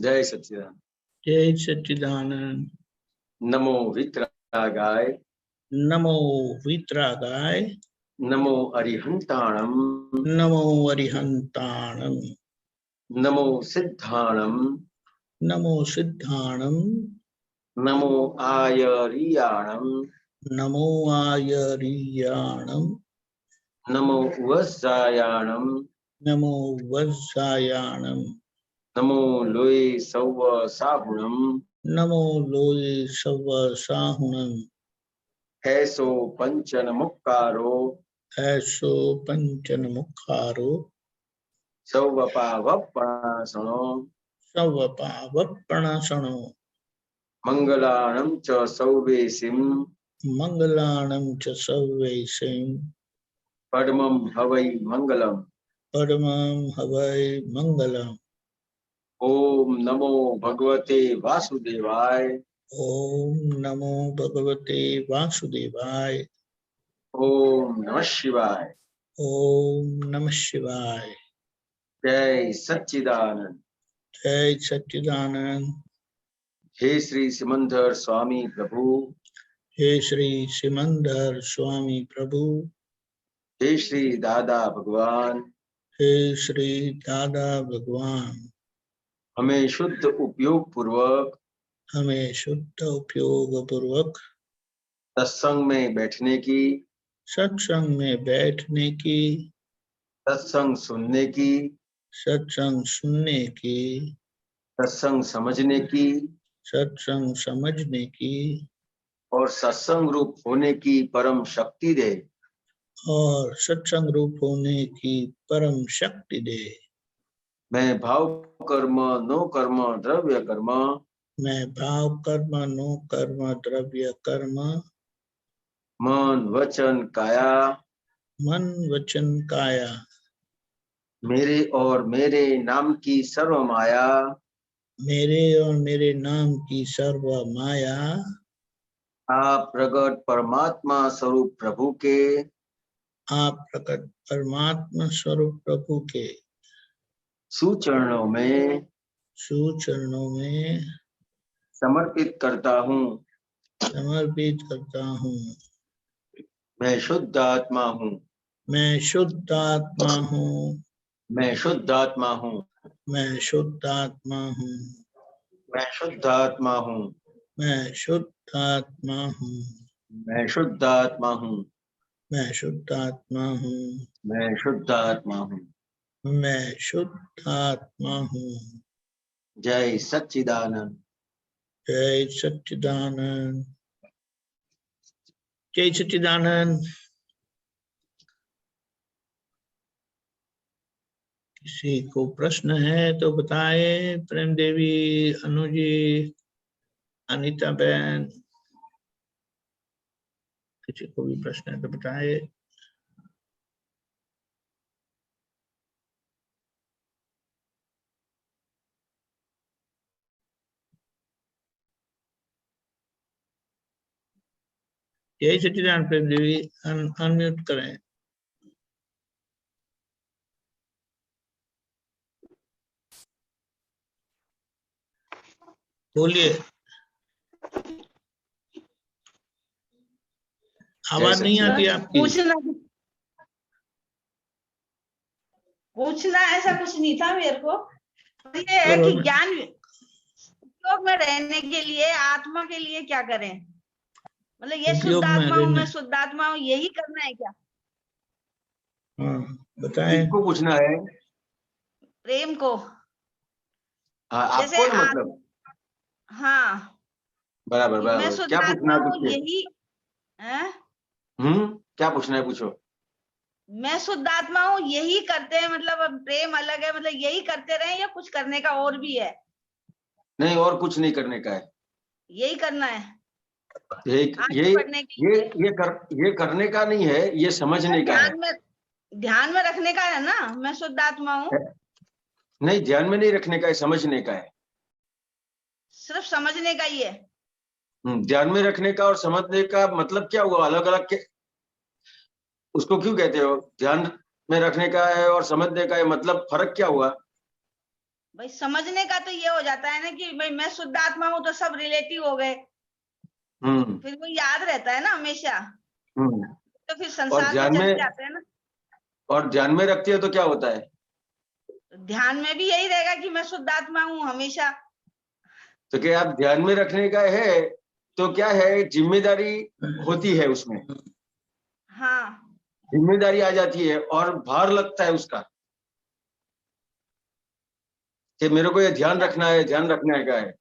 जय सच्चिदानंद। जय सच्चिदानंद। नमो वितरागाय, नमो वितरागाय, नमो अरिहंताणम, नमो अरिहंताणम, नमो सिद्धाणम, नमो सिद्धाणम, नमो आयरियाणम, नमो आयरियाणम, नमो वज्रायाणम, नमो वज्रायाणम, नमो लोये सौव साहुणम, नमो लोये सव साहुणम, ऐसो पंचन मुक्कारो, ऐसो पंचन मुखारो, सौवपावपणासनो, सवपावप्रणसनो, मंगलाणं च सौवेसिं, मंगलाणं च सर्वेषां, पद्मं हवै मंगलम्। परमं हवै मंगलम्। ओम नमो भगवते वासुदेवाय, ओम नमो भगवते वासुदेवाय। ओम नमः शिवाय। ओम नमः शिवाय। जय सच्चिदानंद। जय सच्चिदानंद। हे श्री सिमंदर स्वामी प्रभु, हे श्री सिमंदर स्वामी प्रभु, हे श्री दादा भगवान, हे श्री दादा भगवान, हमें शुद्ध उपयोग पूर्वक हमें शुद्ध उपयोग पूर्वक सत्संग में बैठने की, सत्संग में बैठने की, सत्संग सुनने की, सत्संग सुनने की, सत्संग समझने की सत्संग समझने की और सत्संग रूप होने की परम शक्ति दे। और सत्संग रूप होने की परम शक्ति दे। मैं भाव कर्म नो कर्म द्रव्य कर्म, मैं भाव कर्म नो कर्म द्रव्य कर्म, मन वचन काया, मन वचन काया, मेरे और मेरे नाम की सर्व माया, मेरे और मेरे नाम की सर्व माया, आप प्रगट परमात्मा स्वरूप प्रभु के, आप प्रकट परमात्मा स्वरूप प्रभु के सुचरणों में सुचरणों में समर्पित करता हूँ। समर्पित करता हूँ। मैं शुद्ध आत्मा हूँ, मैं शुद्ध आत्मा हूँ, मैं शुद्ध आत्मा हूँ, मैं शुद्ध आत्मा हूँ, मैं शुद्ध आत्मा हूँ, मैं शुद्ध आत्मा हूँ, मैं शुद्ध आत्मा हूँ, मैं शुद्ध आत्मा हूँ, मैं शुद्ध आत्मा हूँ। मैं शुद्ध आत्मा हूँ। जय सच्चिदानंद। जय सच्चिदानंद। जय सच्चिदानंद। किसी को प्रश्न है तो बताए। प्रेम देवी, अनुजी, अनीता बहन, किसी को भी प्रश्न है तो बताए। जय सच्चिदानंद। प्रेम देवी अनम्यूट करें। बोलिए, आवाज नहीं आती आपकी। पूछना ऐसा कुछ नहीं था मेरे को। ये है कि ज्ञान उपयोग में रहने के लिए आत्मा के लिए क्या करें? मतलब ये शुद्ध आत्मा हूँ, मैं शुद्ध आत्मा हूँ, यही करना है क्या? हाँ बताएं। किसको पूछना है? प्रेम को। आपको मतलब? हाँ बराबर मैं बराबर। शुद्ध क्या पूछना आत्मा है? हूँ यही है? क्या पूछना है? पूछो। मैं शुद्ध आत्मा हूँ यही करते हैं, मतलब प्रेम अलग है, मतलब यही करते रहे या कुछ करने का और भी है? नहीं, और कुछ नहीं करने का है, यही करना है। ये करने का नहीं है, ये समझने का है। ध्यान में रखने का है ना, मैं शुद्ध आत्मा हूँ। नहीं, ध्यान में नहीं रखने का है, समझने का है। सिर्फ समझने का ही है। ध्यान में रखने का और समझने का मतलब क्या हुआ? अलग अलग के उसको क्यों कहते हो? ध्यान में रखने का है और समझने का है, मतलब फर्क क्या हुआ? भाई समझने का तो ये हो जाता है ना कि भाई मैं शुद्ध आत्मा हूँ, तो सब रिलेटिव हो गए, फिर वो याद रहता है ना हमेशा, तो फिर संसार में चले जाते हैं ना। और ध्यान में रखती है तो क्या होता है? ध्यान में भी यही रहेगा कि मैं शुद्ध आत्मा हूँ हमेशा। तो क्या आप ध्यान में रखने का है तो क्या है, जिम्मेदारी होती है उसमें। हाँ, जिम्मेदारी आ जाती है और भार लगता है उसका, कि मेरे को ये ध्यान रखना है, ध्यान रखने का है।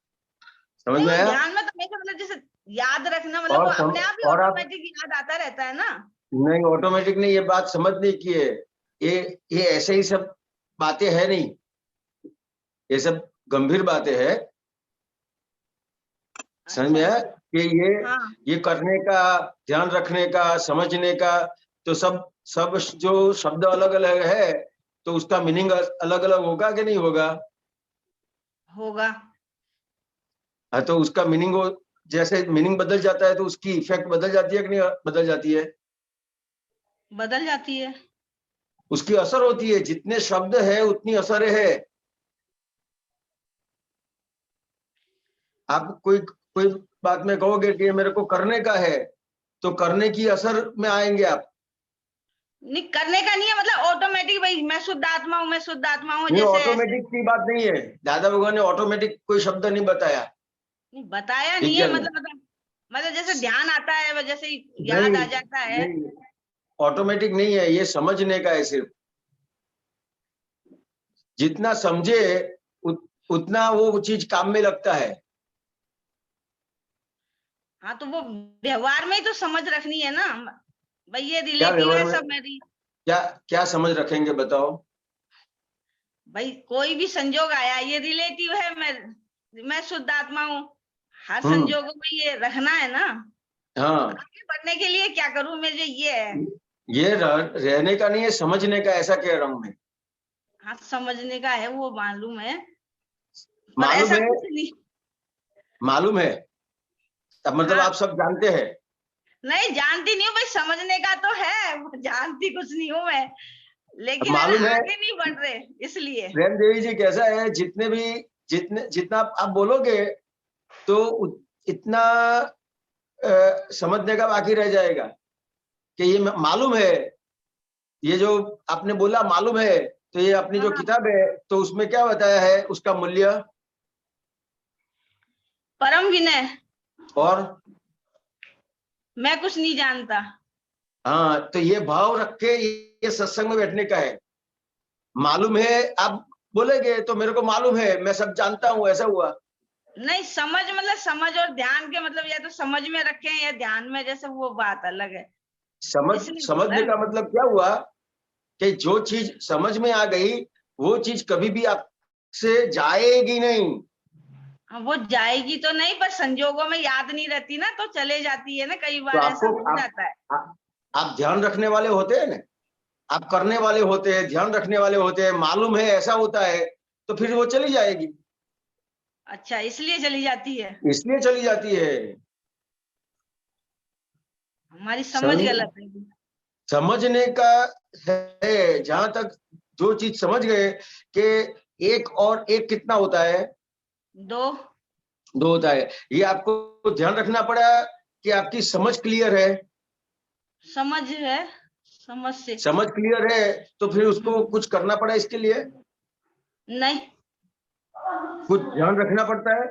समझ में आया? ध्यान में तो हमेशा मतलब जैसे याद रखना, मतलब वो अपने आप ही ऑटोमेटिक याद आता रहता है ना। नहीं, ऑटोमेटिक नहीं, ये बात समझने की है। ये ऐसे ही सब बातें है नहीं, ये सब गंभीर बातें हैं। समझ में आया कि ये करने का, ध्यान रखने का, समझने का, तो सब जो शब्द अलग अलग है तो उसका मीनिंग अलग अलग होगा कि नहीं होगा? होगा। हाँ, तो उसका मीनिंग, जैसे मीनिंग बदल जाता है तो उसकी इफेक्ट बदल जाती है कि नहीं बदल जाती है? बदल जाती है, उसकी असर होती है। जितने शब्द है उतनी असर है। आप कोई बात में कहोगे कि मेरे को करने का है, तो करने की असर में आएंगे आप। नहीं, करने का नहीं है, मतलब ऑटोमेटिक, भाई मैं शुद्ध आत्मा हूँ, मैं शुद्ध आत्मा हूँ, जैसे ऑटोमेटिक की बात नहीं है। दादा भगवान ने ऑटोमेटिक कोई शब्द नहीं बताया। नहीं बताया नहीं है, मतलब जैसे ध्यान आता है जैसे याद आ जाता है। ऑटोमेटिक नहीं है, ये समझने का है सिर्फ। जितना समझे उतना वो चीज काम में लगता है। हाँ, तो वो व्यवहार में ही तो समझ रखनी है ना भाई, ये रिलेटिव है सब मेरी। क्या समझ रखेंगे बताओ? भाई कोई भी संजोग आया, ये रिलेटिव है, मैं शुद्ध आत्मा हूँ, हर संजोगों में ये रखना है ना। हाँ, आगे बढ़ने के लिए क्या करूं, मुझे ये है। ये रहने का नहीं है, समझने का। ऐसा कह रहा हूं मैं। हाँ, समझने का है, वो मालूम है, मालूम ऐसा है, कुछ नहीं। मालूम है, तब मतलब आप सब जानते हैं? नहीं, जानती नहीं हूँ भाई, समझने का तो है, जानती कुछ नहीं हूँ मैं, लेकिन मालूम है, आगे नहीं बढ़ रहे इसलिए। प्रेम देवी जी कैसा है, जितना आप बोलोगे तो इतना समझने का बाकी रह जाएगा कि ये मालूम है। ये जो आपने बोला मालूम है, तो ये अपनी जो किताब है तो उसमें क्या बताया है उसका मूल्य? परम विनय, और मैं कुछ नहीं जानता। हाँ, तो ये भाव रख के ये सत्संग में बैठने का है। मालूम है आप बोलेगे तो मेरे को मालूम है, मैं सब जानता हूँ, ऐसा हुआ नहीं। समझ मतलब समझ और ध्यान के मतलब, या तो समझ में रखें या ध्यान में, जैसे वो बात अलग है। समझने का मतलब क्या हुआ कि जो चीज समझ में आ गई वो चीज कभी भी आपसे जाएगी नहीं। वो जाएगी तो नहीं, पर संजोगों में याद नहीं रहती ना, तो चले जाती है ना, कई बार तो ऐसा हो जाता है। आप ध्यान रखने वाले होते हैं ना, आप करने वाले होते हैं, ध्यान रखने वाले होते हैं, मालूम है ऐसा होता है, तो फिर वो चली जाएगी। अच्छा, इसलिए चली जाती है? इसलिए चली जाती है। हमारी समझ गलत है। समझने का है, जहां तक जो चीज समझ गए कि 1 और 1 कितना होता है? 2 होता है। ये आपको ध्यान रखना पड़ा कि आपकी समझ क्लियर है। समझ है, समझ क्लियर है, तो फिर उसको कुछ करना पड़ा इसके लिए? नहीं, कुछ ध्यान रखना पड़ता है।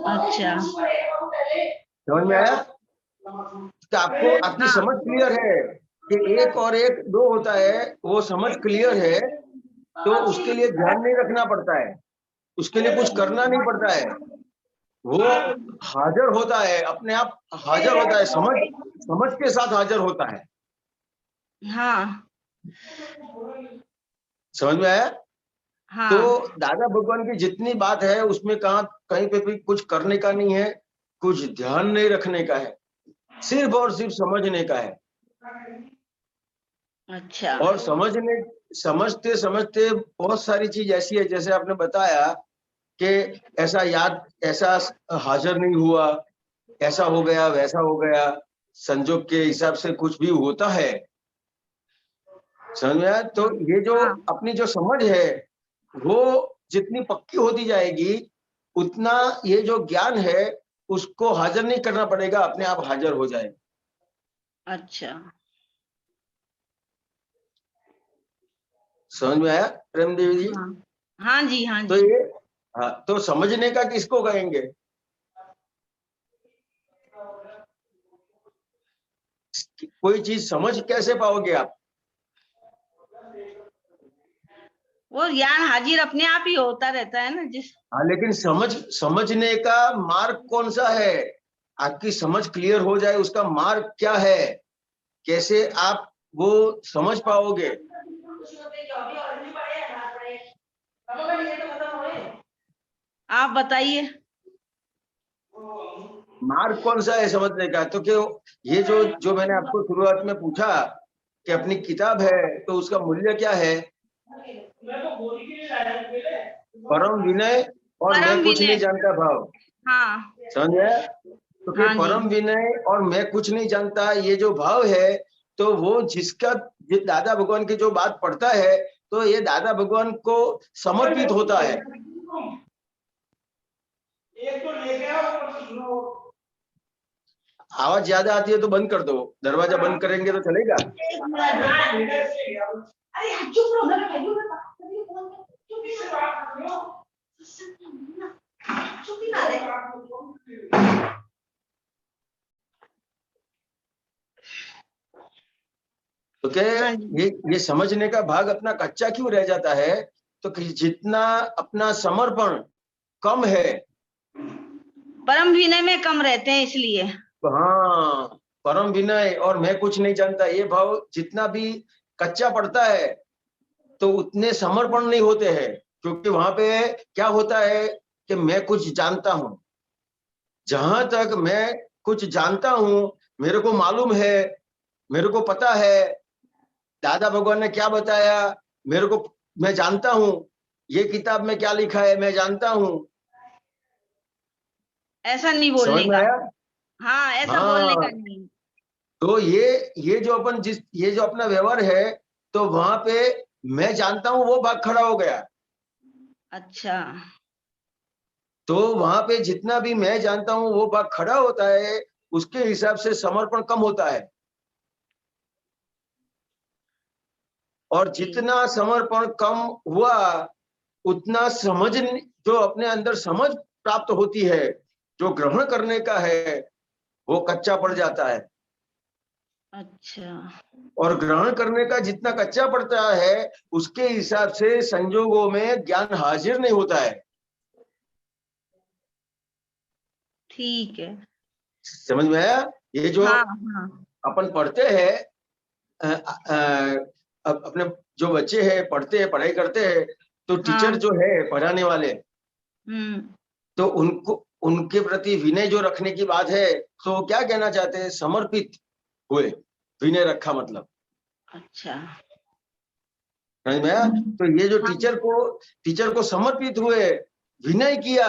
अच्छा, समझ में आया? तो आपको आपकी समझ क्लियर है कि 1 और 1 2 होता है, वो समझ क्लियर है, तो उसके लिए ध्यान नहीं रखना पड़ता है, उसके लिए कुछ करना नहीं पड़ता है। वो हाजिर होता है, अपने आप हाजिर होता है, समझ के साथ हाजिर होता है। हाँ, समझ में आया? हाँ। तो दादा भगवान की जितनी बात है उसमें कहीं पे भी कुछ करने का नहीं है, कुछ ध्यान नहीं रखने का है, सिर्फ और सिर्फ समझने का है। अच्छा। और समझते समझते बहुत सारी चीज ऐसी है, जैसे आपने बताया कि ऐसा हाजिर नहीं हुआ, ऐसा हो गया, वैसा हो गया, संजोग के हिसाब से कुछ भी होता है। समझ में आया? तो ये जो अपनी जो समझ है वो जितनी पक्की होती जाएगी उतना ये जो ज्ञान है उसको हाजिर नहीं करना पड़ेगा, अपने आप हाजिर हो जाएगा। अच्छा, समझ में आया प्रेम देवी जी? हाँ हाँ जी, हाँ तो जी। ये हाँ, तो समझने का किसको कहेंगे? कोई चीज समझ कैसे पाओगे आप? वो ज्ञान हाजिर अपने आप ही होता रहता है ना जिस। हाँ, लेकिन समझने का मार्ग कौन सा है? आपकी समझ क्लियर हो जाए उसका मार्ग क्या है, कैसे आप वो समझ पाओगे? आप बताइए। मार्ग कौन सा है समझने का? तो क्यों ये जो जो मैंने आपको शुरुआत में पूछा कि अपनी किताब है तो उसका मूल्य क्या है? परम विनय और मैं परम कुछ नहीं विनय। जानता भाव। हाँ समझे? तो कि हाँ जी। परम विनय और मैं कुछ नहीं जानता ये जो भाव है, तो वो जिसका दादा भगवान की जो बात पढ़ता है तो ये दादा भगवान को समर्पित होता है। आवाज ज्यादा आती है तो बंद कर दो, दरवाजा बंद करेंगे तो चलेगा? तो क्या हाँ जी। ये समझने का भाग अपना कच्चा क्यों रह जाता है? तो कि जितना अपना समर्पण कम है, परम विनय में कम रहते हैं इसलिए। हाँ, परम विनय और मैं कुछ नहीं जानता ये भाव जितना भी कच्चा पड़ता है तो उतने समर्पण नहीं होते हैं, क्योंकि वहां पे क्या होता है कि मैं कुछ जानता हूं। जहां तक मैं कुछ जानता हूं, मेरे को मालूम है, मेरे को पता है दादा भगवान ने क्या बताया, मेरे को मैं जानता हूं, ये किताब में क्या लिखा है मैं जानता हूं। ऐसा नहीं समझ बोलने में का। आया? हाँ, ऐसा बोलने हाँ, का नहीं। तो ये जो अपन ये जो अपना व्यवहार है, तो वहां पे मैं जानता हूं वो भाग खड़ा हो गया। अच्छा। तो वहां पे जितना भी मैं जानता हूं वो भाग खड़ा होता है, उसके हिसाब से समर्पण कम होता है। और ठीक। जितना समर्पण कम हुआ उतना समझ, जो अपने अंदर समझ प्राप्त होती है, जो ग्रहण करने का है, वो कच्चा पड़ जाता है। अच्छा। और ग्रहण करने का जितना कच्चा पड़ता है उसके हिसाब से संजोगों में ज्ञान हाजिर नहीं होता है। ठीक है। समझ में आया? ये जो हाँ हाँ अपन पढ़ते हैं, अपने जो बच्चे हैं पढ़ते हैं, पढ़ाई करते हैं, तो टीचर हाँ। जो है पढ़ाने वाले, हम्म। तो उनको उनके प्रति विनय जो रखने की बात है, तो क्या कहना चाहते हैं? समर्पित हुए, विनय रखा मतलब। अच्छा। समझ में आया? तो ये जो हाँ। टीचर को समर्पित हुए, विनय किया,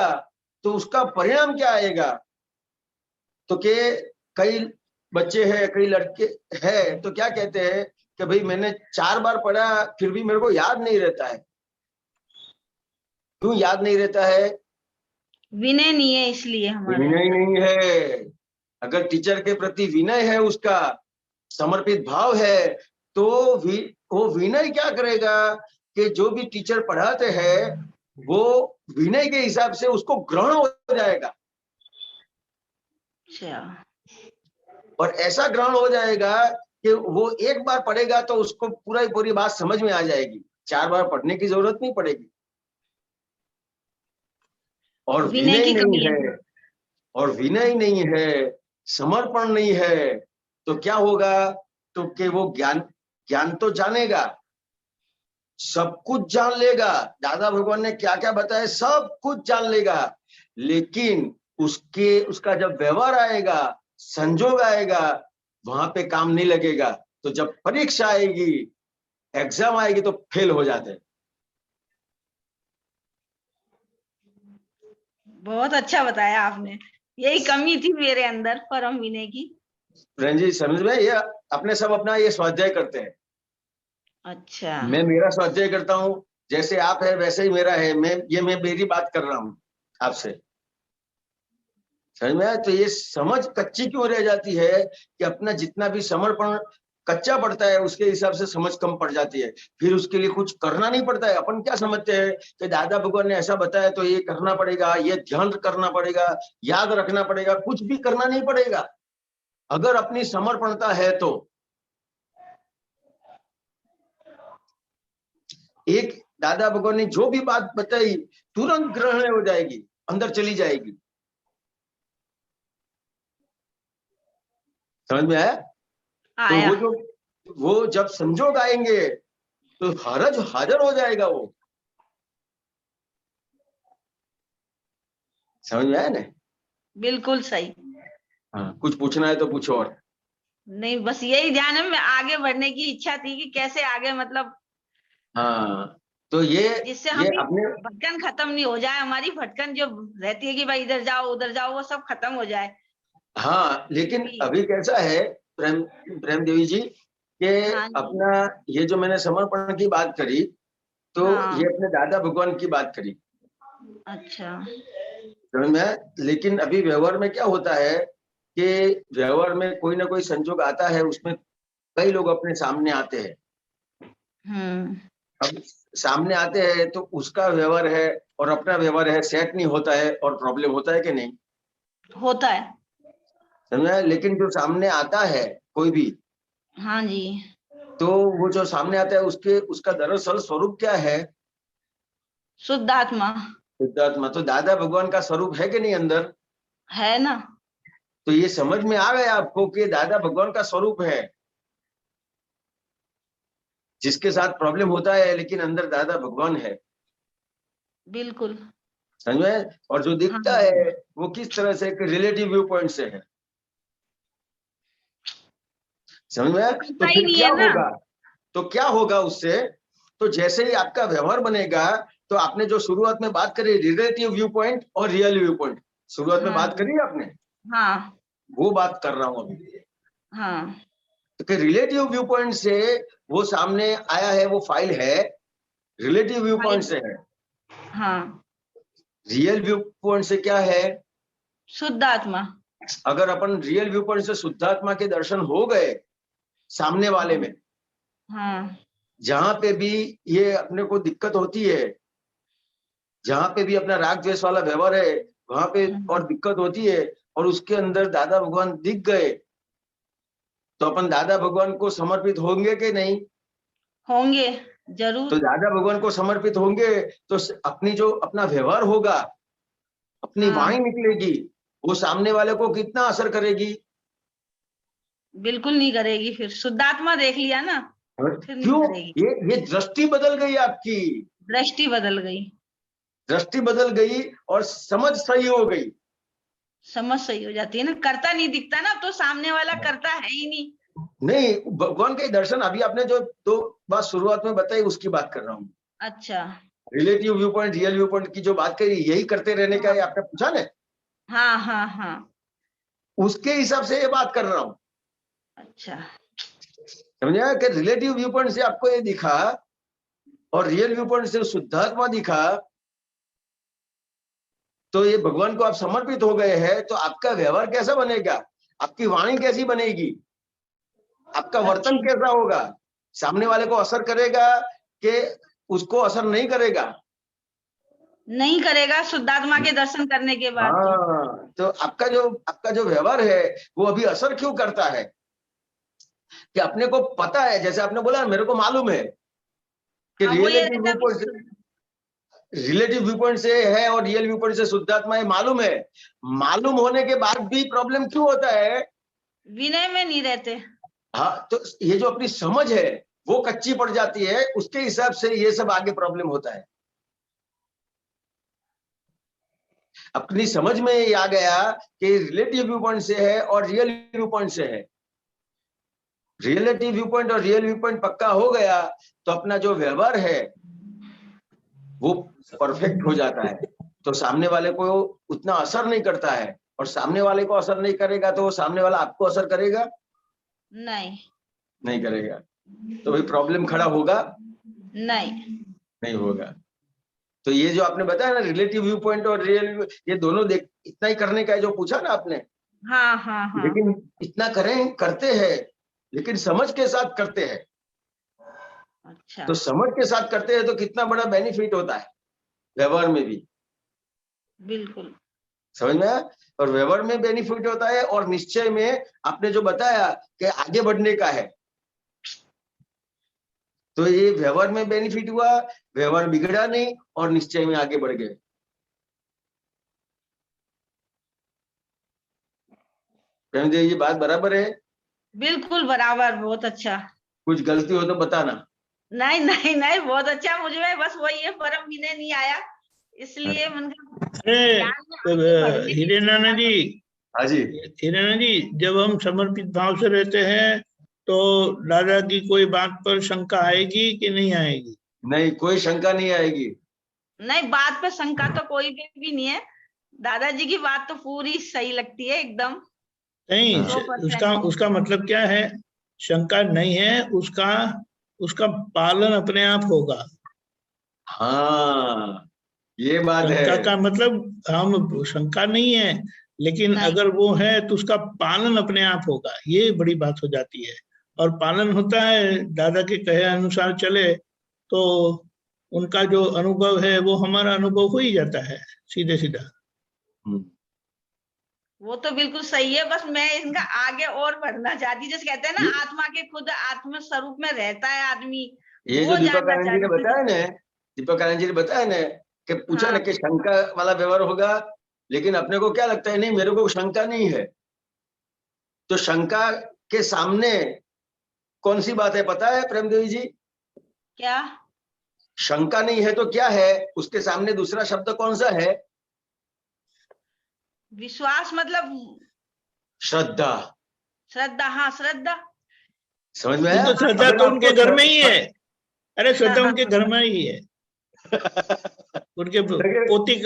तो उसका परिणाम क्या आएगा? तो के कई बच्चे हैं, कई लड़के हैं, तो क्या कहते हैं कि भाई मैंने 4 बार पढ़ा फिर भी मेरे को याद नहीं रहता है। क्यों याद नहीं रहता है? विनय नहीं है इसलिए हमारे विनय अंदर। नहीं है। अगर टीचर के प्रति विनय है, उसका समर्पित भाव है, तो वो विनय क्या करेगा कि जो भी टीचर पढ़ाते हैं वो विनय के हिसाब से उसको ग्रहण हो जाएगा। अच्छा। और ऐसा ग्रहण हो जाएगा कि वो एक बार पढ़ेगा तो उसको पूरा ही पूरी बात समझ में आ जाएगी, 4 बार पढ़ने की जरूरत नहीं पड़ेगी। और विनय विनय की नहीं कमी है। है, और विनय नहीं है, समर्पण नहीं है, तो क्या होगा? तो कि वो ज्ञान ज्ञान तो जानेगा, सब कुछ जान लेगा, दादा भगवान ने क्या क्या बताया सब कुछ जान लेगा, लेकिन उसका जब व्यवहार आएगा, संजोग आएगा, वहां पे काम नहीं लगेगा। तो जब परीक्षा आएगी, एग्जाम आएगी, तो फेल हो जाते हैं। बहुत अच्छा बताया आपने। यही कमी थी मेरे अंदर, परम विनय की। रंजी समझ में? ये अपने सब अपना ये स्वाध्याय करते हैं, अच्छा। मैं मेरा स्वाध्याय करता हूँ, जैसे आप है वैसे ही मेरा है, मैं मेरी बात कर रहा हूं आपसे, समझ में आया? तो ये समझ कच्ची क्यों रह जाती है कि अपना जितना भी समर्पण कच्चा पड़ता है उसके हिसाब से समझ कम पड़ जाती है। फिर उसके लिए कुछ करना नहीं पड़ता है। अपन क्या समझते हैं कि दादा भगवान ने ऐसा बताया तो ये करना पड़ेगा, ये ध्यान करना पड़ेगा, याद रखना पड़ेगा। कुछ भी करना नहीं पड़ेगा अगर अपनी समर्पणता है तो। एक दादा भगवान ने जो भी बात बताई तुरंत ग्रहण हो जाएगी, अंदर चली जाएगी। समझ में आया? आया। तो वो जब संजोग आएंगे तो हरज हाजिर हो जाएगा वो। समझ में आया ना? बिल्कुल सही। हाँ, कुछ पूछना है तो पूछो। और नहीं, बस यही ध्यान है, मैं आगे बढ़ने की इच्छा थी कि कैसे आगे, मतलब हाँ, तो ये जिससे हम अपने भटकन खत्म नहीं हो जाए, हमारी भटकन जो रहती है कि भाई इधर जाओ उधर जाओ, वो सब खत्म हो जाए। हाँ, लेकिन अभी कैसा है प्रेम देवी जी कि हाँ जी। अपना ये जो मैंने समर्पण की बात करी तो हाँ। ये अपने दादा भगवान की बात करी, अच्छा। समझ में आया? लेकिन अभी व्यवहार में क्या होता है कि व्यवहार में कोई ना कोई संजोग आता है, उसमें कई लोग अपने सामने आते हैं। अब सामने आते हैं तो उसका व्यवहार है और अपना व्यवहार है, सेट नहीं होता है और प्रॉब्लम होता है कि नहीं? होता है। समझा? लेकिन जो सामने आता है कोई भी, हाँ जी। तो वो जो सामने आता है उसका दरअसल स्वरूप क्या है? शुद्ध आत्मा शुद्धात्मा। तो दादा भगवान का स्वरूप है कि नहीं अंदर? है ना। तो ये समझ में आ गया आपको कि दादा भगवान का स्वरूप है। जिसके साथ प्रॉब्लम होता है लेकिन अंदर दादा भगवान है। बिल्कुल। समझ में? और जो हाँ दिखता जी। है वो किस तरह से, एक रिलेटिव व्यू पॉइंट से है। समझ में? दिखता तो ही फिर नहीं क्या है ना। होगा? तो क्या होगा उससे? तो जैसे ही आपका व्यवहार बनेगा, तो आपने जो शुरुआत में बात करी रिलेटिव व्यू पॉइंट और रियल व्यू पॉइंट, शुरुआत में हाँ बात जी। करी आपने, हाँ। वो बात कर रहा हूं अभी। हाँ। तो रिलेटिव व्यू पॉइंट से वो सामने आया है, वो फाइल है, रिलेटिव व्यू पॉइंट से है। हाँ। रियल व्यू पॉइंट से क्या है? शुद्ध आत्मा। अगर अपन रियल व्यू पॉइंट से शुद्धात्मा के दर्शन हो गए सामने वाले में, हाँ। जहां पे भी ये अपने को दिक्कत होती है, जहां पे भी अपना राग द्वेष वाला व्यवहार है वहां पे और दिक्कत होती है, और उसके अंदर दादा भगवान दिख गए, तो अपन दादा भगवान को समर्पित होंगे कि नहीं? होंगे तो जरूर। दादा भगवान को समर्पित होंगे तो अपनी जो अपना व्यवहार होगा, अपनी वाणी हाँ। निकलेगी, वो सामने वाले को कितना असर करेगी? बिल्कुल नहीं करेगी। फिर शुद्धात्मा देख लिया ना, फिर नहीं क्यों? करेगी। ये दृष्टि बदल गई आपकी, दृष्टि बदल गई। दृष्टि बदल गई और समझ सही हो गई। समझ सही हो जाती है ना, करता नहीं दिखता ना, तो सामने वाला करता है ही नहीं। नहीं, भगवान के दर्शन अभी आपने जो दो बात शुरुआत में बताई उसकी बात कर रहा हूँ। अच्छा। Relative view point, real view point की जो बात करी, यही करते रहने का हाँ ये आपने पूछा ना, हाँ हाँ। हाँ। उसके हिसाब से ये बात कर रहा हूँ। अच्छा। समझा कि रिलेटिव व्यू पॉइंट से आपको ये दिखा और रियल व्यू पॉइंट से शुद्धात्मा दिखा, तो ये भगवान को आप समर्पित हो गए हैं, तो आपका व्यवहार कैसा बनेगा? आपकी वाणी कैसी बनेगी? आपका वर्तन अच्छी। कैसा होगा? सामने वाले को असर करेगा कि उसको असर नहीं करेगा? नहीं करेगा शुद्धात्मा के दर्शन करने के बाद तो। हाँ, तो आपका जो व्यवहार है वो अभी असर क्यों करता है? कि अपने को पता है, जैसे आपने बोला मेरे को मालूम है कि हाँ, वो ये रहता है। रिलेटिव व्यू पॉइंट से है और रियल व्यू पॉइंट से शुद्धात्मा है, मालूम है। मालूम होने के बाद भी प्रॉब्लम क्यों होता है? विनय में नहीं रहते। हाँ, तो ये जो अपनी समझ है वो कच्ची पड़ जाती है, उसके हिसाब से ये सब आगे प्रॉब्लम होता है। अपनी समझ में ये आ गया कि रिलेटिव व्यू पॉइंट से है और रियल व्यू पॉइंट से है। रिलेटिव व्यू पॉइंट और रियल व्यू पॉइंट पक्का हो गया तो अपना जो व्यवहार है वो परफेक्ट हो जाता है, तो सामने वाले को उतना असर नहीं करता है। और सामने वाले को असर नहीं करेगा तो वो सामने वाला आपको असर करेगा? नहीं। नहीं करेगा। तो भाई प्रॉब्लम खड़ा होगा? नहीं। नहीं होगा। तो ये जो आपने बताया ना रिलेटिव व्यू पॉइंट और रियल, ये दोनों देख, इतना ही करने का है जो पूछा ना आपने। हाँ हाँ हाँ। लेकिन इतना करें, करते हैं, लेकिन समझ के साथ करते हैं। अच्छा। तो समझ के साथ करते हैं तो कितना बड़ा बेनिफिट होता है व्यवहार में भी। बिल्कुल। समझ में आया? और व्यवहार में बेनिफिट होता है, और निश्चय में आपने जो बताया कि आगे बढ़ने का है, तो ये व्यवहार में बेनिफिट हुआ, व्यवहार बिगड़ा नहीं और निश्चय में आगे बढ़ गए। प्रेम जी, ये बात बराबर है? बिल्कुल बराबर, बहुत अच्छा। कुछ गलती हो तो बताना। नहीं नहीं नहीं, बहुत अच्छा। मुझे में बस वही है, परम विनय नहीं आया, इसलिए अरे बढ़ने की हिरेनाना जी, हाँ जी। हिरेनाना जी, जब हम समर्पित भाव से रहते हैं तो दादा की कोई बात पर शंका आएगी कि नहीं आएगी? नहीं, कोई शंका नहीं आएगी। नहीं, बात पे शंका तो कोई भी नहीं है। दादाजी की बात तो पूरी सही लगती है एकदम, नहीं, 100%। उसका मतलब क्या है? शंका नहीं है, उसका पालन अपने आप होगा। हाँ, ये बात है। शंका का मतलब हम शंका नहीं है, लेकिन नहीं, अगर वो है तो उसका पालन अपने आप होगा, ये बड़ी बात हो जाती है। और पालन होता है, दादा के कहे अनुसार चले तो उनका जो अनुभव है वो हमारा अनुभव हो ही जाता है, सीधे सीधा। वो तो बिल्कुल सही है। बस मैं इनका आगे और बढ़ना चाहती, जैसे कहते हैं ना, आत्मा के खुद आत्म स्वरूप में रहता है आदमी, ये जो वो दीपक जानना आनंद जी ने चाहती बताया थी। ना, दीपक आनंद जी ने बताया ना कि पूछा ना हाँ। कि शंका वाला व्यवहार होगा, लेकिन अपने को क्या लगता है, नहीं मेरे को शंका नहीं है। तो शंका के सामने कौन सी बात है पता है प्रेम देवी जी? क्या? शंका नहीं है तो क्या है उसके सामने? दूसरा शब्द कौन सा है? विश्वास, मतलब श्रद्धा। श्रद्धा। हाँ, श्रद्धा। समझ में ये आया? तो श्रद्धा अगर तो आपको उनके घर में ही है। अरे श्रद्धा हाँ, उनके घर में ही है। उनके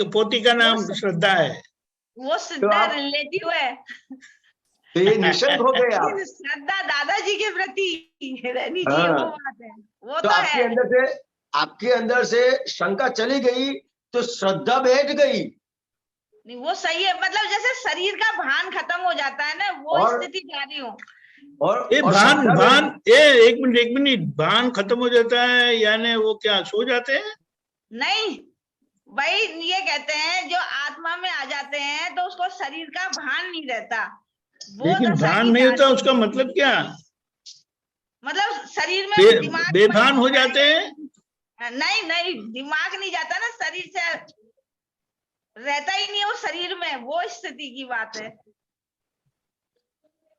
पोती का नाम श्रद्धा है। वो तो श्रद्धा आप, रिलेटिव है, तो ये निशंक हो गए आप। लेकिन श्रद्धा दादाजी के प्रति रहनी चाहिए, वो हाँ, बात है। वो तो तो आपके है। अंदर से शंका चली गई तो श्रद्धा बैठ गई। नहीं, वो सही है। मतलब जैसे शरीर का भान खत्म हो जाता है ना, वो और स्थिति जा रही हूँ। और भान श्रद्धा भान बैठ, एक मिनट, भान खत्म हो जाता है यानी वो क्या सो जाते हैं? नहीं भाई, ये कहते हैं जो आत्मा में आ जाते हैं तो उसको शरीर का भान नहीं रहता, वो लेकिन दशा भान की नहीं जा होता, रही उसका है। मतलब क्या? मतलब शरीर में दिमाग बेभान हो जाते हैं? नहीं नहीं, दिमाग नहीं जाता ना, शरीर से रहता ही नहीं है वो शरीर में, वो स्थिति की बात है।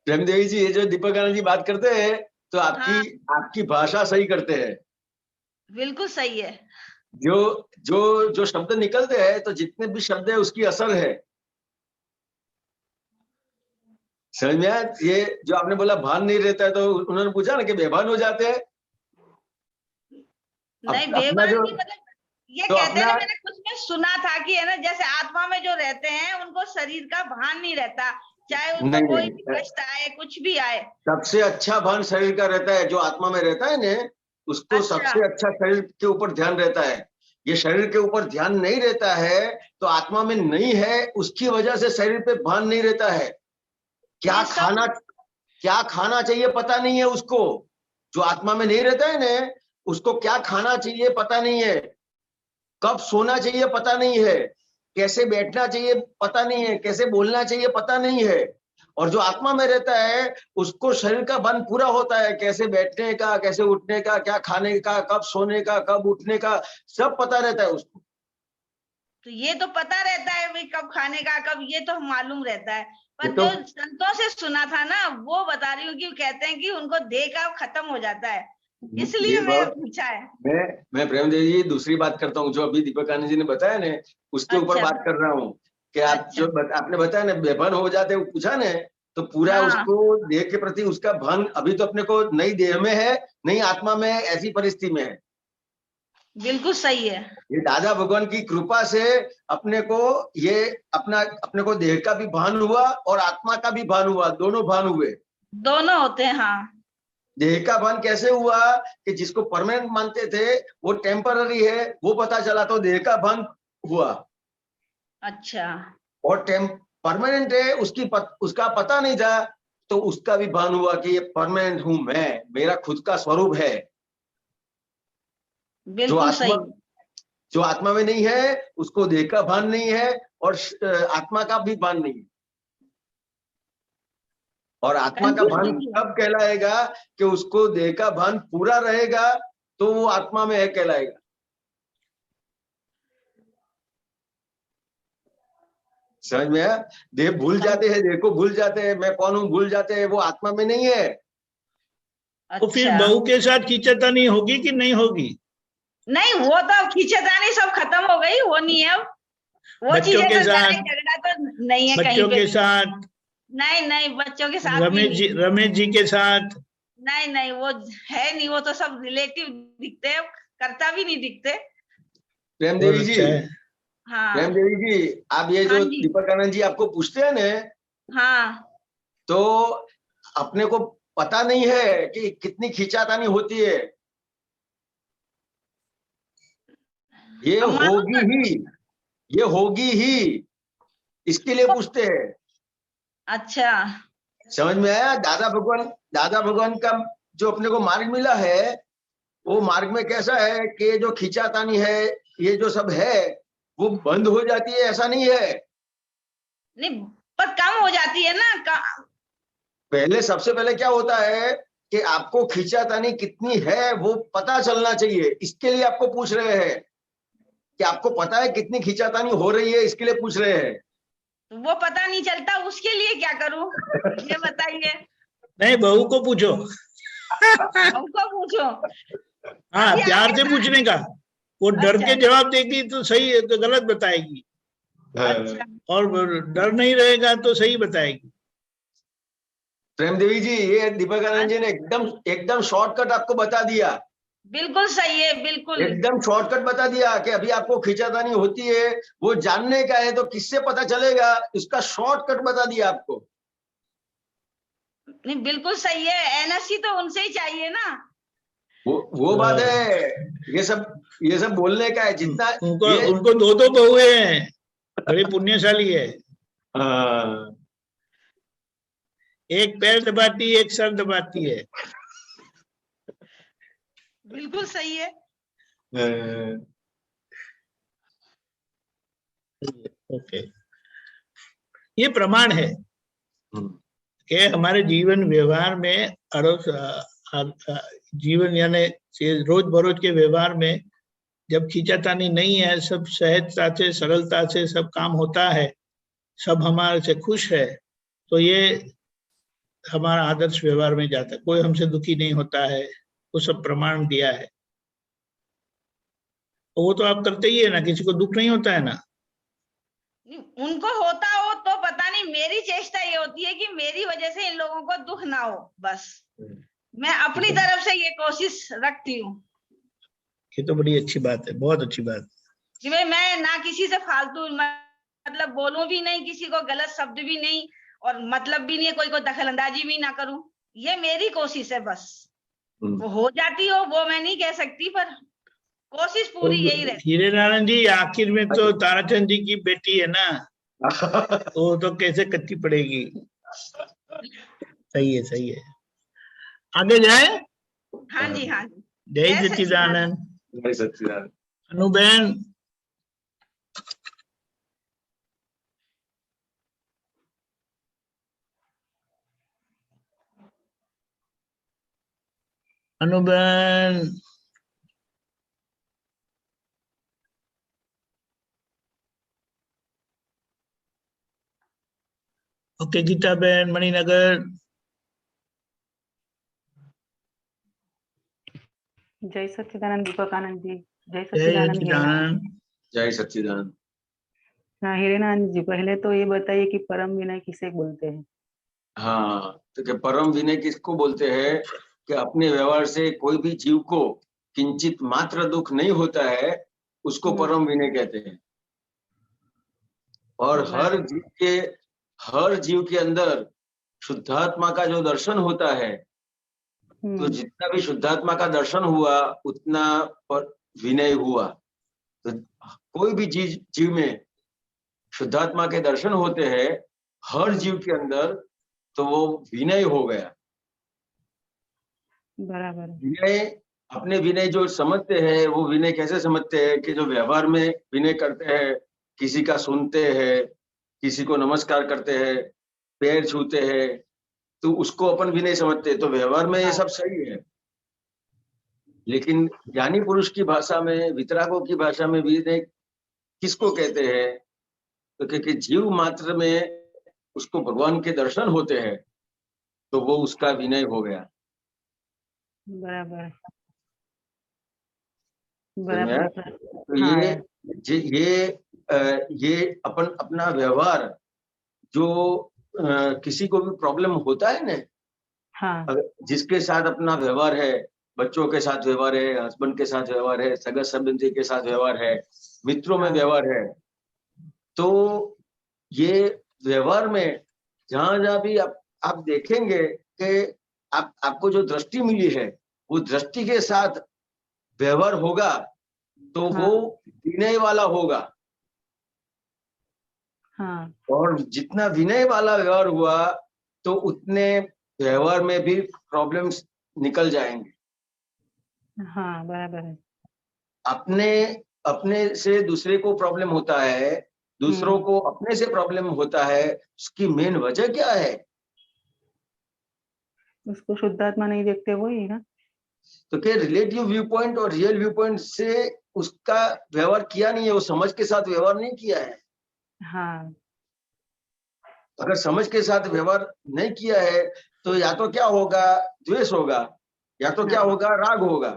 प्रेम देवी जी, ये जो दीपक आनंद जी बात करते हैं तो आपकी भाषा सही करते हैं। बिल्कुल सही है। जो जो जो शब्द निकलते हैं, तो जितने भी शब्द है उसकी असर है। समझ में आया? ये जो आपने बोला भान नहीं रहता है, तो उन्होंने पूछा ना कि बेभान हो जाते हैं। नहीं, अपना बेभान जो, नहीं, मतलब ये तो कहते हैं अपना, ना, मैंने कुछ में सुना था कि है ना, जैसे आत्मा में जो रहते हैं उनको शरीर का भान नहीं रहता, चाहे उनको नहीं कोई नहीं, भी कष्ट आए, कुछ भी आए। सबसे अच्छा भान शरीर का रहता है, जो आत्मा में रहता है ना, उसको अच्छा। सबसे अच्छा शरीर के ऊपर ध्यान रहता है। ये शरीर के ऊपर ध्यान नहीं रहता है तो आत्मा में नहीं है, उसकी वजह से शरीर पे भान नहीं रहता है। क्या ये सब खाना चाहिए पता नहीं है उसको। जो आत्मा में नहीं रहता है ना, उसको क्या खाना चाहिए पता नहीं है, कब सोना चाहिए पता नहीं है, कैसे बैठना चाहिए पता नहीं है, कैसे बोलना चाहिए पता नहीं है। और जो आत्मा में रहता है उसको शरीर का बन पूरा होता है, कैसे बैठने का, कैसे उठने का, क्या खाने का, कब सोने का, कब उठने का, सब पता रहता है उसको। तो ये तो पता रहता है भाई, कब खाने का, कब, ये तो मालूम रहता है। पर तो जो संतों से सुना था ना, वो बता रही हूँ कि कहते हैं कि उनको देह का खत्म हो जाता है, इसलिए ये मैंने बात, पूछा है। मैं प्रेम देवी जी दूसरी बात करता हूँ, जो अभी दीपक आनंद जी ने बताया ना, उसके ऊपर अच्छा बात कर रहा हूँ कि आप अच्छा। जो आपने बताया ना बेभान हो जाते, वो पूछा ना, तो पूरा हाँ, उसको देह के प्रति उसका भान अभी तो अपने को नई देह में है, नई आत्मा में है, ऐसी परिस्थिति में है। बिल्कुल सही है। ये दादा भगवान की कृपा से अपने को अपने को देह का भी भान हुआ और आत्मा का भी भान हुआ, दोनों भान हुए। दोनों होते हैं, हाँ। देह का भान कैसे हुआ कि जिसको परमानेंट मानते थे वो टेम्पररी है, वो पता चला तो देह का भान हुआ। अच्छा। और परमानेंट है उसका पता नहीं था, तो उसका भी भान हुआ कि ये परमानेंट हूं मैं, मेरा खुद का स्वरूप है। बिल्कुल सही। जो आत्मा में नहीं है उसको देह का भान नहीं है, और आत्मा का भी भान नहीं है। और आत्मा का भान तब कहलाएगा कि उसको देह का भान पूरा रहेगा, तो वो आत्मा में है कहलाएगा। समझ में आया? देह भूल जाते हैं, देह को भूल जाते हैं, मैं कौन हूं भूल जाते हैं, वो आत्मा में नहीं है। तो फिर बहू के साथ खींचतानी होगी कि नहीं होगी? नहीं, वो तो खींचतानी सब खत्म हो गई, वो नहीं है। वो बच्चों के साथ झगड़ा तो नहीं है बच्चों के साथ? नहीं, बच्चों के साथ रमेश जी के साथ? नहीं, वो है नहीं, वो तो सब रिलेटिव दिखते हैं, करता भी नहीं दिखते। प्रेम देवी जी, हाँ प्रेम देवी जी, आप ये जो दीपक आनंद जी आपको पूछते हैं ना, हाँ, तो अपने को पता नहीं है कि कितनी खींचातानी होती है। ये होगी ही, इसके लिए पूछते हैं। अच्छा, समझ में आया? दादा भगवान का जो अपने को मार्ग मिला है, वो मार्ग में कैसा है कि जो खींचातानी है, ये जो सब है, वो बंद हो जाती है, ऐसा नहीं है। नहीं, पर कम हो जाती है ना। पहले सबसे पहले क्या होता है कि आपको खींचातानी कितनी है वो पता चलना चाहिए। इसके लिए आपको पूछ रहे हैं कि आपको पता है कितनी खींचातानी हो रही है, इसके लिए पूछ रहे हैं। वो पता नहीं चलता, उसके लिए क्या करूं ये बताइए। नहीं, बहू को पूछो। बहू को पूछो। हाँ, प्यार से पूछने का। वो डर के जवाब देगी तो सही है, तो गलत बताएगी। अच्छा। और डर नहीं रहेगा तो सही बताएगी। प्रेम देवी जी, ये दीपक आनंद जी ने एकदम शॉर्टकट आपको बता दिया। बिल्कुल सही है, बिल्कुल एकदम शॉर्टकट बता दिया कि अभी आपको खींचातानी होती है, वो जानने का है, तो किससे पता चलेगा, इसका शॉर्टकट बता दिया आपको। नहीं, बिल्कुल सही है, एनर्जी तो उनसे ही चाहिए ना। वो बात है। ये सब बोलने का है जितना। उनको दो बहुएं हैं, बड़ी पुण्यशाली है। एक पैर दबाती, एक सर दबाती है। बिल्कुल सही है। ओके, ये प्रमाण है कि हमारे जीवन व्यवहार में जीवन यानी रोज बरोज के व्यवहार में जब खींचातानी नहीं है, सब सहजता से सरलता से सब काम होता है, सब हमारे से खुश है, तो ये हमारा आदर्श व्यवहार में जाता है। कोई हमसे दुखी नहीं होता है, वो सब प्रमाण दिया है। वो तो आप करते ही है ना, किसी को दुख नहीं होता है ना। उनको होता हो तो पता नहीं, मेरी चेष्टा ये होती है कि मेरी वजह से इन लोगों को दुख ना हो, बस मैं अपनी तरफ से ये कोशिश रखती हूँ। ये तो बड़ी अच्छी बात है, बहुत अच्छी बात कि मैं ना किसी से फालतू मतलब बोलूं भी नहीं, किसी को गलत शब्द भी नहीं, और मतलब भी नहीं है कोई को दखल अंदाजी भी ना करूं। ये मेरी कोशिश है बस। वो हो जाती हो वो मैं नहीं कह सकती, पर कोशिश पूरी यही रहती। हीरे नारायण जी, आखिर में तो ताराचंद जी की बेटी है ना, तो कैसे कच्ची पड़ेगी। सही है, सही है। आगे जाए। हाँ जी, हाँ जी। जय सच्चिदानंद। जय सच्चिदानंद। अनुबेन, अनुबेन, ओके। गीता बेन, मणिनगर। जय सच्चिदानंद दीपक आनंद जी। जय सच्चिदानंद। जय सच्चिदानंद। हाँ, हिरेनानंद जी, पहले तो ये बताइए कि परम विनय किसे बोलते हैं? हाँ, तो परम विनय किसको बोलते हैं कि अपने व्यवहार से कोई भी जीव को किंचित मात्र दुख नहीं होता है, उसको परम विनय कहते हैं। और हर जीव के अंदर शुद्धात्मा का जो दर्शन होता है, तो जितना भी शुद्धात्मा का दर्शन हुआ उतना विनय हुआ। तो कोई भी जीव में शुद्धात्मा के दर्शन होते हैं, हर जीव के अंदर, तो वो विनय हो गया। बराबर। विनय, अपने विनय जो समझते हैं, वो विनय कैसे समझते हैं कि जो व्यवहार में विनय करते हैं, किसी का सुनते हैं, किसी को नमस्कार करते हैं, पैर छूते हैं, तो उसको अपन विनय समझते हैं। तो व्यवहार में ये सब सही है, लेकिन ज्ञानी पुरुष की भाषा में, वितरागों की भाषा में विनय किसको कहते हैं? तो क्योंकि जीव मात्र में उसको भगवान के दर्शन होते हैं, तो वो उसका विनय हो गया। बराबर तो ये अपन अपना व्यवहार, जो किसी को भी प्रॉब्लम होता है ना, हाँ, अगर जिसके साथ अपना व्यवहार है, बच्चों के साथ व्यवहार है, हस्बैंड के साथ व्यवहार है, सगा संबंधी के साथ व्यवहार है, मित्रों में व्यवहार है, तो ये व्यवहार में जहां जहां भी आप देखेंगे कि आपको जो दृष्टि मिली है, वो दृष्टि के साथ व्यवहार होगा, तो वो विनय वाला होगा। हाँ, और जितना विनय वाला व्यवहार हुआ, तो उतने व्यवहार में भी प्रॉब्लम्स निकल जाएंगे। हाँ, बराबर है। अपने से दूसरे को प्रॉब्लम होता है, दूसरों को अपने से प्रॉब्लम होता है, उसकी मेन वजह क्या है? उसको शुद्धात्मा नहीं देखते, वही ना। तो क्या रिलेटिव व्यू पॉइंट और रियल व्यू पॉइंट से उसका व्यवहार किया नहीं है, वो समझ के साथ व्यवहार नहीं किया है। हाँ, अगर समझ के साथ व्यवहार नहीं किया है, तो या तो क्या होगा, द्वेष होगा, या तो क्या होगा, राग होगा।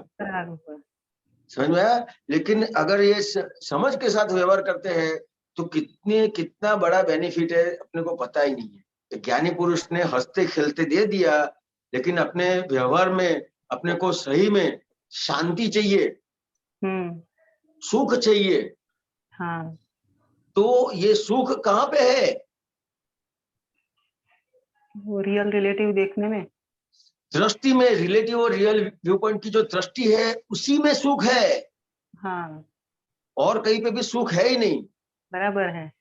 समझ में आया? लेकिन अगर ये समझ के साथ व्यवहार करते हैं, तो कितना बड़ा बेनिफिट है अपने को पता ही नहीं है। तो ज्ञानी पुरुष ने हंसते खेलते दे दिया, लेकिन अपने व्यवहार में अपने को सही में शांति चाहिए, सुख चाहिए। हाँ, तो ये सुख कहाँ पे है? वो रियल रिलेटिव देखने में, दृष्टि में, रिलेटिव और रियल व्यू पॉइंट की जो दृष्टि है, उसी में सुख है। हाँ, और कहीं पे भी सुख है ही नहीं। बराबर है।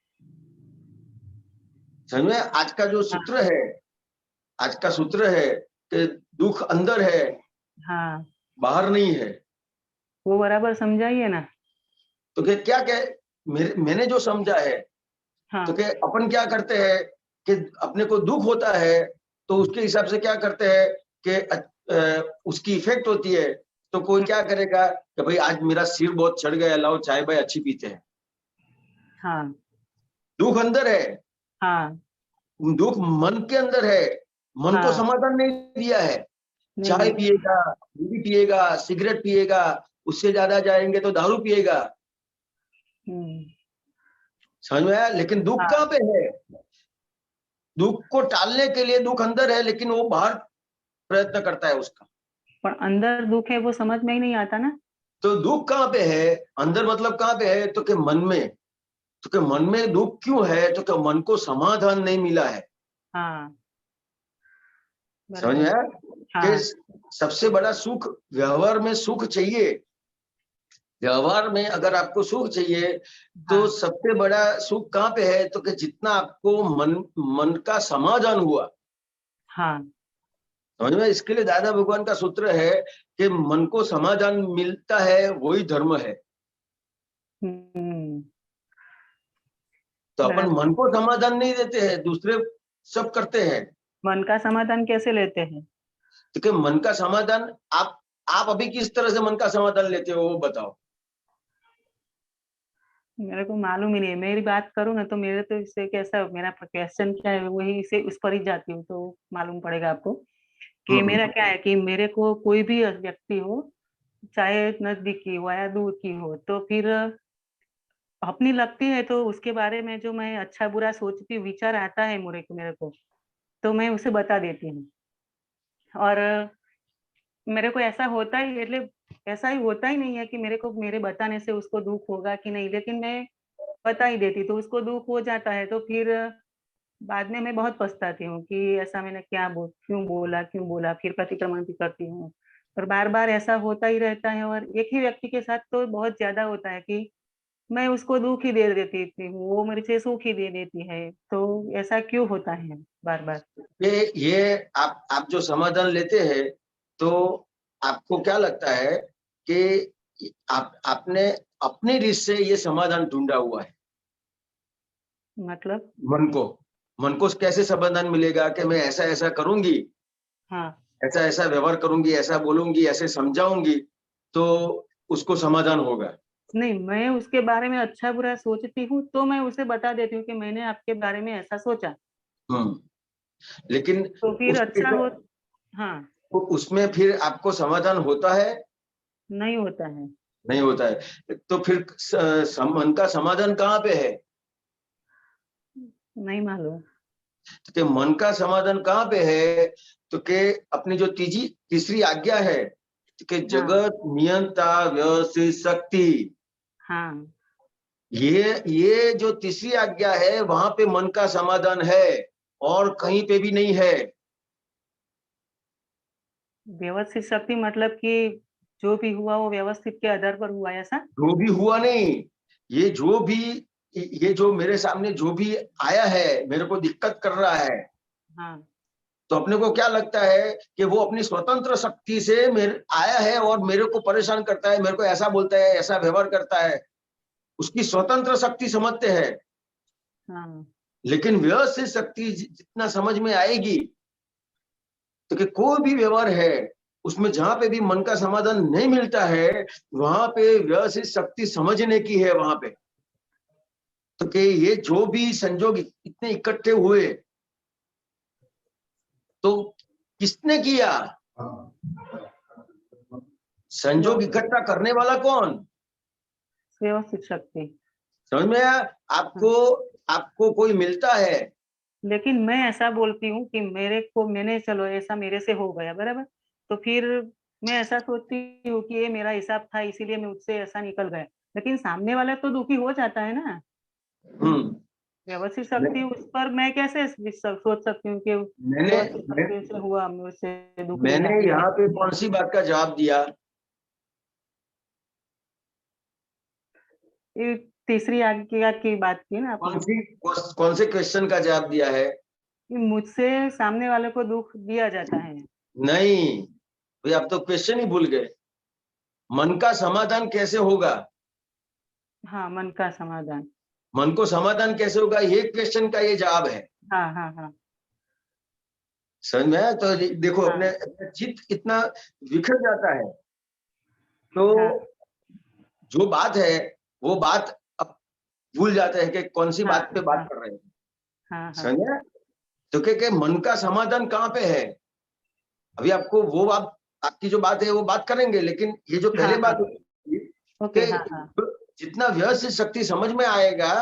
समझ में? आज का जो सूत्र है, आज का सूत्र है कि दुख अंदर है, हाँ, बाहर नहीं है। वो बराबर समझाइए ना। तो क्या क्या मैंने जो समझा है, हाँ, तो क्या अपन क्या करते हैं कि अपने को दुख होता है, तो उसके हिसाब से क्या करते हैं कि उसकी इफेक्ट होती है। तो कोई क्या करेगा कि भाई आज मेरा सिर बहुत चढ़ गया, लाओ चाय भाई अच्छी पीते हैं। हाँ, दुख अंदर है, हाँ, दुख मन के अंदर है, मन को समाधान नहीं दिया है। चाय पिएगा, बीड़ी पिएगा, सिगरेट पिएगा, उससे ज्यादा जाएंगे तो दारू पिएगा। समझ में आया? लेकिन दुख कहाँ पे है? दुख को टालने के लिए दुख अंदर है, लेकिन वो बाहर प्रयत्न करता है उसका। पर अंदर दुख है, वो समझ में ही नहीं आता ना। तो दुख कहाँ पे है अंदर, मतलब कहाँ पे है? तो कि मन में। तो कि मन में दुख क्यों है? तो कि मन को समाधान नहीं मिला है। हाँ, समझ में आया? कि सबसे बड़ा सुख व्यवहार में सुख चाहिए। व्यवहार में अगर आपको सुख चाहिए, तो सबसे बड़ा सुख कहाँ पे है? तो कि जितना आपको मन का समाधान हुआ। हाँ, समझ में? इसके लिए दादा भगवान का सूत्र है कि मन को समाधान मिलता है, वही धर्म है। तो अपन मन को समाधान नहीं देते हैं, दूसरे सब करते हैं। मन का समाधान कैसे लेते हैं? तो मन का समाधान आप अभी किस तरह से मन का समाधान लेते हो, वो बताओ। मेरे को मालूम ही नहीं है। मेरी बात करूँ ना, तो मेरे तो इससे कैसा, मेरा क्वेश्चन क्या है वही से उस पर ही जाती हूँ, तो मालूम पड़ेगा आपको कि मेरा क्या है कि मेरे को कोई भी व्यक्ति हो, चाहे नजदीकी हो या दूर की हो, तो फिर अपनी लगती है तो उसके बारे में जो मैं अच्छा बुरा सोचती हूँ, विचार आता है मेरे को, तो मैं उसे बता देती हूँ। और मेरे को ऐसा होता ही, ऐसा ही होता ही नहीं है कि मेरे को मेरे बताने से उसको दुख होगा कि नहीं, लेकिन मैं बता ही देती तो उसको दुख हो जाता है। तो फिर बाद में मैं बहुत पछताती हूँ कि ऐसा मैंने क्यों बोला, फिर प्रतिक्रमण भी करती हूँ। और बार-बार ऐसा होता ही रहता है, और एक ही व्यक्ति के साथ तो बहुत ज़्यादा होता है कि मैं उसको दुःख ही दे देती थी, वो मेरे से सुख ही दे देती है। तो ऐसा क्यों होता है बार-बार? ये आप जो समाधान लेते हैं, तो आपको क्या लगता है कि आपने अपनी रीत से ये समाधान ढूंढा हुआ है? मतलब? मन को कैसे समाधान मिलेगा कि मैं ऐसा ऐसा करूंगी, हाँ। ऐसा ऐसा व्यवहार करूंगी, ऐसा बोलूंगी, ऐसे समझाऊंगी, तो उसको समाधान होगा? नहीं, मैं उसके बारे में अच्छा-बुरा सोचती हूँ, तो मैं उसे बता देती हूँ कि मैंने आपके बारे में ऐसा सोचा। लेकिन तो फिर अच्छा हो। हाँ। उसमें फिर आपको समाधान होता है? नहीं होता है। नहीं होता है। तो फिर मन का समाधान कहाँ पे है? नहीं मालूम। तो मन का समाधान कहाँ पे है? तो के अपनी जो तीसरी आज्ञा है कि जगत नियंता व्यवस्थित शक्ति, हाँ। ये जो तीसरी आज्ञा है, वहां पे मन का समाधान है और कहीं पे भी नहीं है। व्यवस्थित शक्ति मतलब कि जो भी हुआ वो व्यवस्थित के आधार पर हुआ, ऐसा? जो भी हुआ नहीं, ये जो मेरे सामने जो भी आया है, मेरे को दिक्कत कर रहा है, हाँ। तो अपने को क्या लगता है कि वो अपनी स्वतंत्र शक्ति से मेरे आया है और मेरे को परेशान करता है, मेरे को ऐसा बोलता है, ऐसा व्यवहार करता है, उसकी स्वतंत्र शक्ति समझते हैं। हाँ। लेकिन व्यवस्थित शक्ति जितना समझ में आएगी, तो कि कोई भी व्यवहार है उसमें जहां पे भी मन का समाधान नहीं मिलता है, वहां पे व्यवस्थित शक्ति समझने की है वहां पे। तो कि ये जो भी संजोग इतने इकट्ठे हुए, तो किसने किया? संजोग इकट्ठा करने वाला कौन? व्यवस्थित शक्ति। समझ में आया? आपको कोई मिलता है, लेकिन मैं ऐसा बोलती हूँ कि मैंने चलो ऐसा मेरे से हो गया, बराबर? तो फिर मैं ऐसा सोचती हूँ कि ये मेरा हिसाब था, इसीलिए मैं मुझसे ऐसा निकल गया। लेकिन सामने वाला तो दुखी हो जाता है ना। व्यवस्थित शक्ति उस पर मैं कैसे सोच सकती हूँ कि व्यवस्थित शक्ति से हुआ, मुझसे दुख मैंने मिला। यहाँ पे कौन सी बात का जवाब दिया? ये तीसरी आज्ञा की बात की ना आपने। कौन से क्वेश्चन का जवाब दिया है? कि मुझसे सामने वाले को दुख दिया जाता है। नहीं भाई, आप तो क्वेश्चन ही भूल गए। मन का समाधान कैसे होगा? हाँ, मन का समाधान। मन को समाधान कैसे होगा, ये क्वेश्चन का ये जवाब है। हाँ हाँ हाँ। समझ में आया? तो देखो, हाँ। अपने चित्त इतना बिखर जाता है, तो जो बात है वो बात अब भूल जाते हैं कि कौन सी बात पे बात कर रहे हैं। हाँ। समझे? तो क्या मन का समाधान कहाँ पे है? अभी आपको वो बात, आपकी जो बात है वो बात करेंगे, लेकिन ये जो पहले बात हुई कि जितना व्यवस्थित शक्ति समझ में आएगा,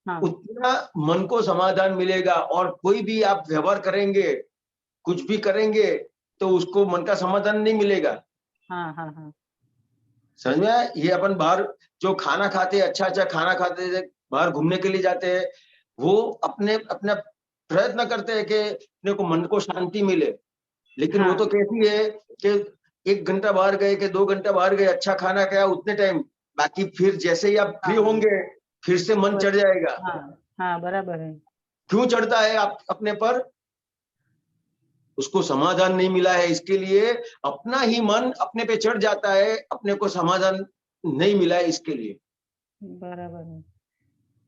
उतना मन को समाधान मिलेगा। और कोई भी आप व्यवहार करेंगे, कुछ भी करेंगे, तो उसको मन का समाधान नहीं मिलेगा। हाँ। समझ में आया? ये अपन बाहर जो खाना खाते हैं, अच्छा खाना खाते हैं, बाहर घूमने के लिए जाते हैं, वो अपना प्रयत्न करते हैं कि अपने को मन को शांति मिले। लेकिन वो तो कैसी है कि 1 घंटा बाहर गए कि 2 घंटा बाहर गए, अच्छा खाना खाया उतने टाइम, बाकी फिर जैसे ही आप फ्री होंगे फिर से मन चढ़ जाएगा। हाँ, बराबर है। क्यों चढ़ता है आप अपने पर? उसको समाधान नहीं मिला है, इसके लिए अपना ही मन अपने पे चढ़ जाता है, अपने को समाधान नहीं मिला है इसके लिए। बराबर है।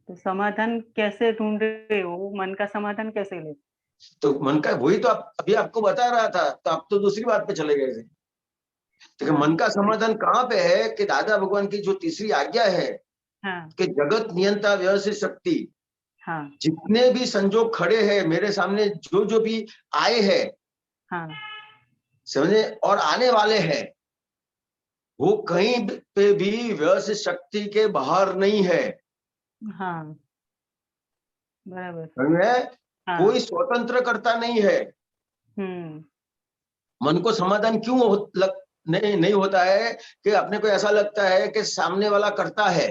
तो समाधान कैसे ढूंढ रहे हो? मन का समाधान कैसे ले? तो मन का वही तो अभी आपको बता रहा था, तो आप तो दूसरी बात पे चले गए थे। तो मन का समाधान कहाँ पे है कि दादा भगवान की जो तीसरी आज्ञा है कि जगत नियंता व्यवस्थित शक्ति, जितने भी संजोग खड़े हैं मेरे सामने, जो भी आए हैं, समझे, और आने वाले हैं, वो कहीं पे भी व्यवस्थित शक्ति के बाहर नहीं है। बराबर। कोई स्वतंत्र करता नहीं है। मन को समाधान क्यों नहीं होता है कि अपने को ऐसा लगता है कि सामने वाला करता है,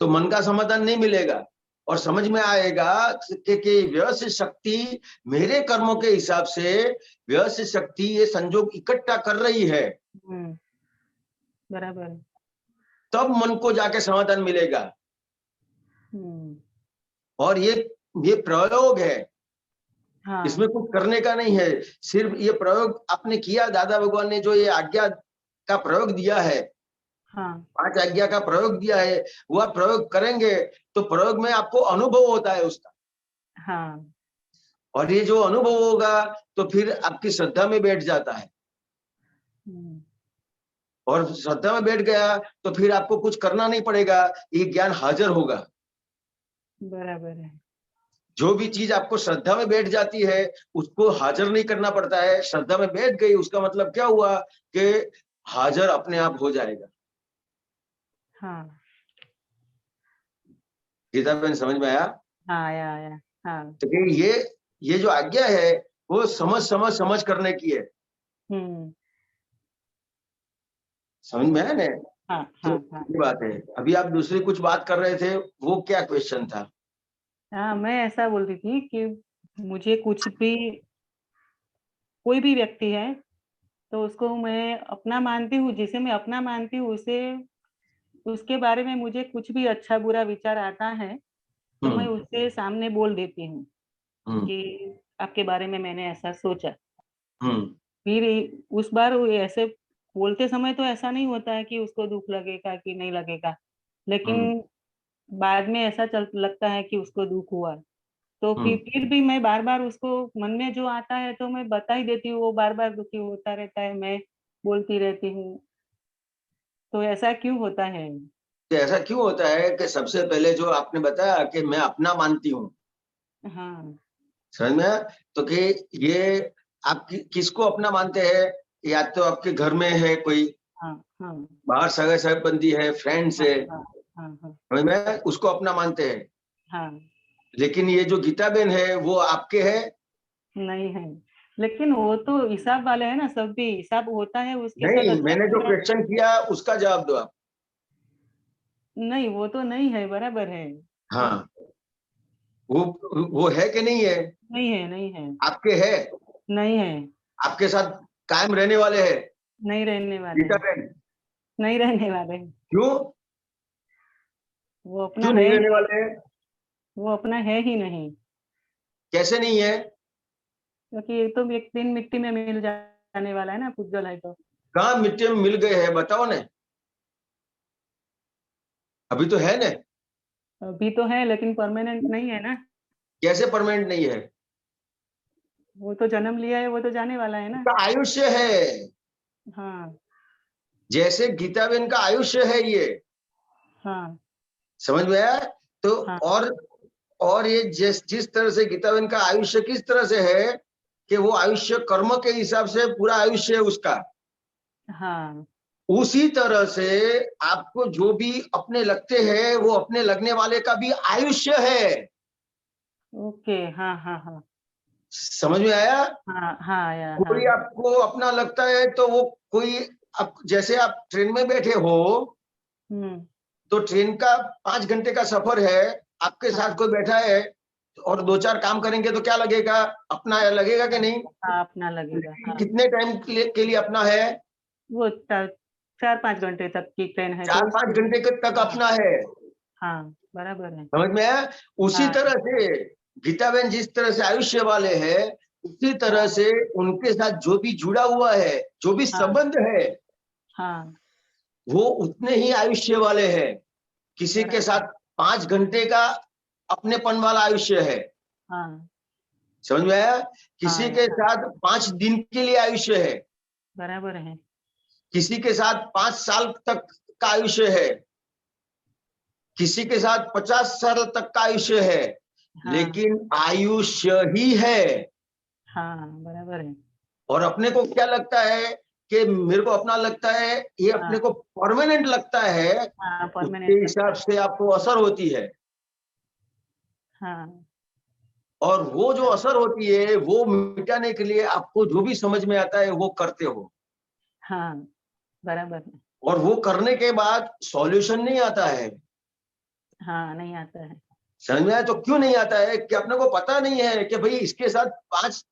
तो मन का समाधान नहीं मिलेगा। और समझ में आएगा कि व्यवस्थित शक्ति मेरे कर्मों के हिसाब से व्यवस्थित शक्ति ये संजोग इकट्ठा कर रही है, बराबर, तब मन को जाके समाधान मिलेगा। और ये प्रयोग है, हाँ, इसमें कुछ करने का नहीं है, सिर्फ ये प्रयोग आपने किया, दादा भगवान ने जो ये आज्ञा का प्रयोग दिया है, हाँ, 5 आज्ञा का प्रयोग दिया है, वह प्रयोग करेंगे तो प्रयोग में आपको अनुभव होता है उसका। हाँ, और ये जो अनुभव होगा तो फिर आपकी श्रद्धा में बैठ जाता है, और श्रद्धा में बैठ गया तो फिर आपको कुछ करना नहीं पड़ेगा, ये ज्ञान हाजिर होगा। बराबर है। जो भी चीज आपको श्रद्धा में बैठ जाती है उसको हाजिर नहीं करना पड़ता है, श्रद्धा में बैठ गई उसका मतलब क्या हुआ कि हाजिर अपने आप हो जाएगा। हाँ, गीता बहन समझ में आया? हाँ, आया। हाँ, तो ये जो आज्ञा है वो समझ करने की है। समझ में आया ना? हाँ, तो हाँ, ये बात है। अभी आप दूसरी कुछ बात कर रहे थे, वो क्या क्वेश्चन था? हाँ, मैं ऐसा बोल रही थी कि मुझे कुछ भी, कोई भी व्यक्ति है तो उसको मैं अपना मानती हूँ, जिसे मैं अपना मानती हूँ उसे, उसके बारे में मुझे कुछ भी अच्छा बुरा विचार आता है तो मैं उससे सामने बोल देती हूँ कि आपके बारे में मैंने ऐसा सोचा। फिर उस बार वो ऐसे बोलते समय तो ऐसा नहीं होता है कि उसको दुख लगेगा कि नहीं लगेगा, लेकिन बाद में ऐसा लगता है कि उसको दुख हुआ। तो फिर भी मैं बार बार उसको मन में जो आता है तो मैं बता ही देती हूँ, वो बार बार दुखी होता रहता है, मैं बोलती रहती हूँ। तो ऐसा क्यों होता है? तो ऐसा क्यों होता है कि सबसे पहले जो आपने बताया कि मैं अपना मानती हूँ, हाँ, समझ में आया? तो कि ये आप किसको अपना मानते हैं? या तो आपके घर में है कोई, हाँ, हाँ, बाहर सगे संबंधी है, फ्रेंड्स है, हाँ, हाँ, हाँ, समझ में आया? उसको अपना मानते हैं। हाँ, लेकिन ये जो गीता बहन है वो आपके है? नहीं है, लेकिन वो तो हिसाब वाले है ना, सब भी हिसाब होता है उसके साथ नहीं, अच्छा मैंने जो बुरा। क्वेश्चन किया उसका जवाब दो आप। नहीं, वो तो नहीं है, बराबर है। हाँ, वो है कि नहीं है? नहीं है, नहीं है, आपके है? नहीं है, आपके साथ कायम रहने वाले हैं नहीं रहने वाले गीता हैं, बहन? नहीं रहने वाले हैं। क्यों? वो अपना क्यों है नहीं ही, रहने वाले हैं? वो अपना है ही नहीं, कैसे नहीं है? क्योंकि ये तो एक दिन मिट्टी में मिल जाने वाला है ना, पुज्जल है तो। कहाँ मिट्टी में मिल गए हैं बताओ ने? अभी तो है ने? अभी तो है लेकिन परमानेंट नहीं है ना। कैसे परमानेंट नहीं है? वो तो जन्म लिया है, वो तो जाने वाला है ना। उसका आयुष्य है, हाँ, जैसे गीता बहन का आयुष्य है ये, हाँ, समझ में आया? तो हाँ, और ये जिस तरह से गीता बहन का आयुष्य किस तरह से है कि वो आयुष्य कर्म के हिसाब से पूरा आयुष्य है उसका, हाँ, उसी तरह से आपको जो भी अपने लगते हैं वो अपने लगने वाले का भी आयुष्य है। ओके, हाँ, हाँ, हाँ, समझ में आया? हाँ, हाँ, आया, हाँ, कोई आपको अपना लगता है तो वो कोई, आप जैसे आप ट्रेन में बैठे हो तो ट्रेन का 5 घंटे का सफर है, आपके साथ कोई बैठा है और 2-4 काम करेंगे तो क्या लगेगा? अपना लगेगा कि नहीं? हाँ, अपना लगेगा, हाँ। कितने टाइम के लिए अपना है? वो 4-5 घंटे तक की ट्रेन है तो 4-5 घंटे तक हाँ, अपना है। हाँ, बराबर है। समझ में आया? उसी हाँ, तरह से गीता बहन जिस तरह से आयुष्य वाले हैं, उसी तरह से उनके साथ जो भी जुड़ा हुआ है, जो भी हाँ, संबंध है, हाँ, वो उतने ही आयुष्य वाले हैं। किसी के साथ 5 घंटे का अपनेपन वाला आयुष्य है, हाँ, समझ में आया? हाँ, किसी के साथ 5 दिन के लिए आयुष्य है, बराबर है। किसी के साथ 5 साल तक का आयुष्य है, किसी के साथ 50 साल तक का आयुष्य है, हाँ, लेकिन आयुष्य ही है। हाँ, बराबर है। और अपने को क्या लगता है कि मेरे को अपना लगता है, ये अपने को परमानेंट लगता है, हाँ, उसके परमानेंट हिसाब से आपको असर होती है। हाँ, और वो जो असर होती है वो मिटाने के लिए आपको जो भी समझ में आता है वो करते हो, हाँ, बराबर है। और वो करने के बाद सॉल्यूशन नहीं आता है, हाँ, नहीं आता है। समझ में आया? तो क्यों नहीं आता है कि अपने को पता नहीं है कि भाई इसके साथ 5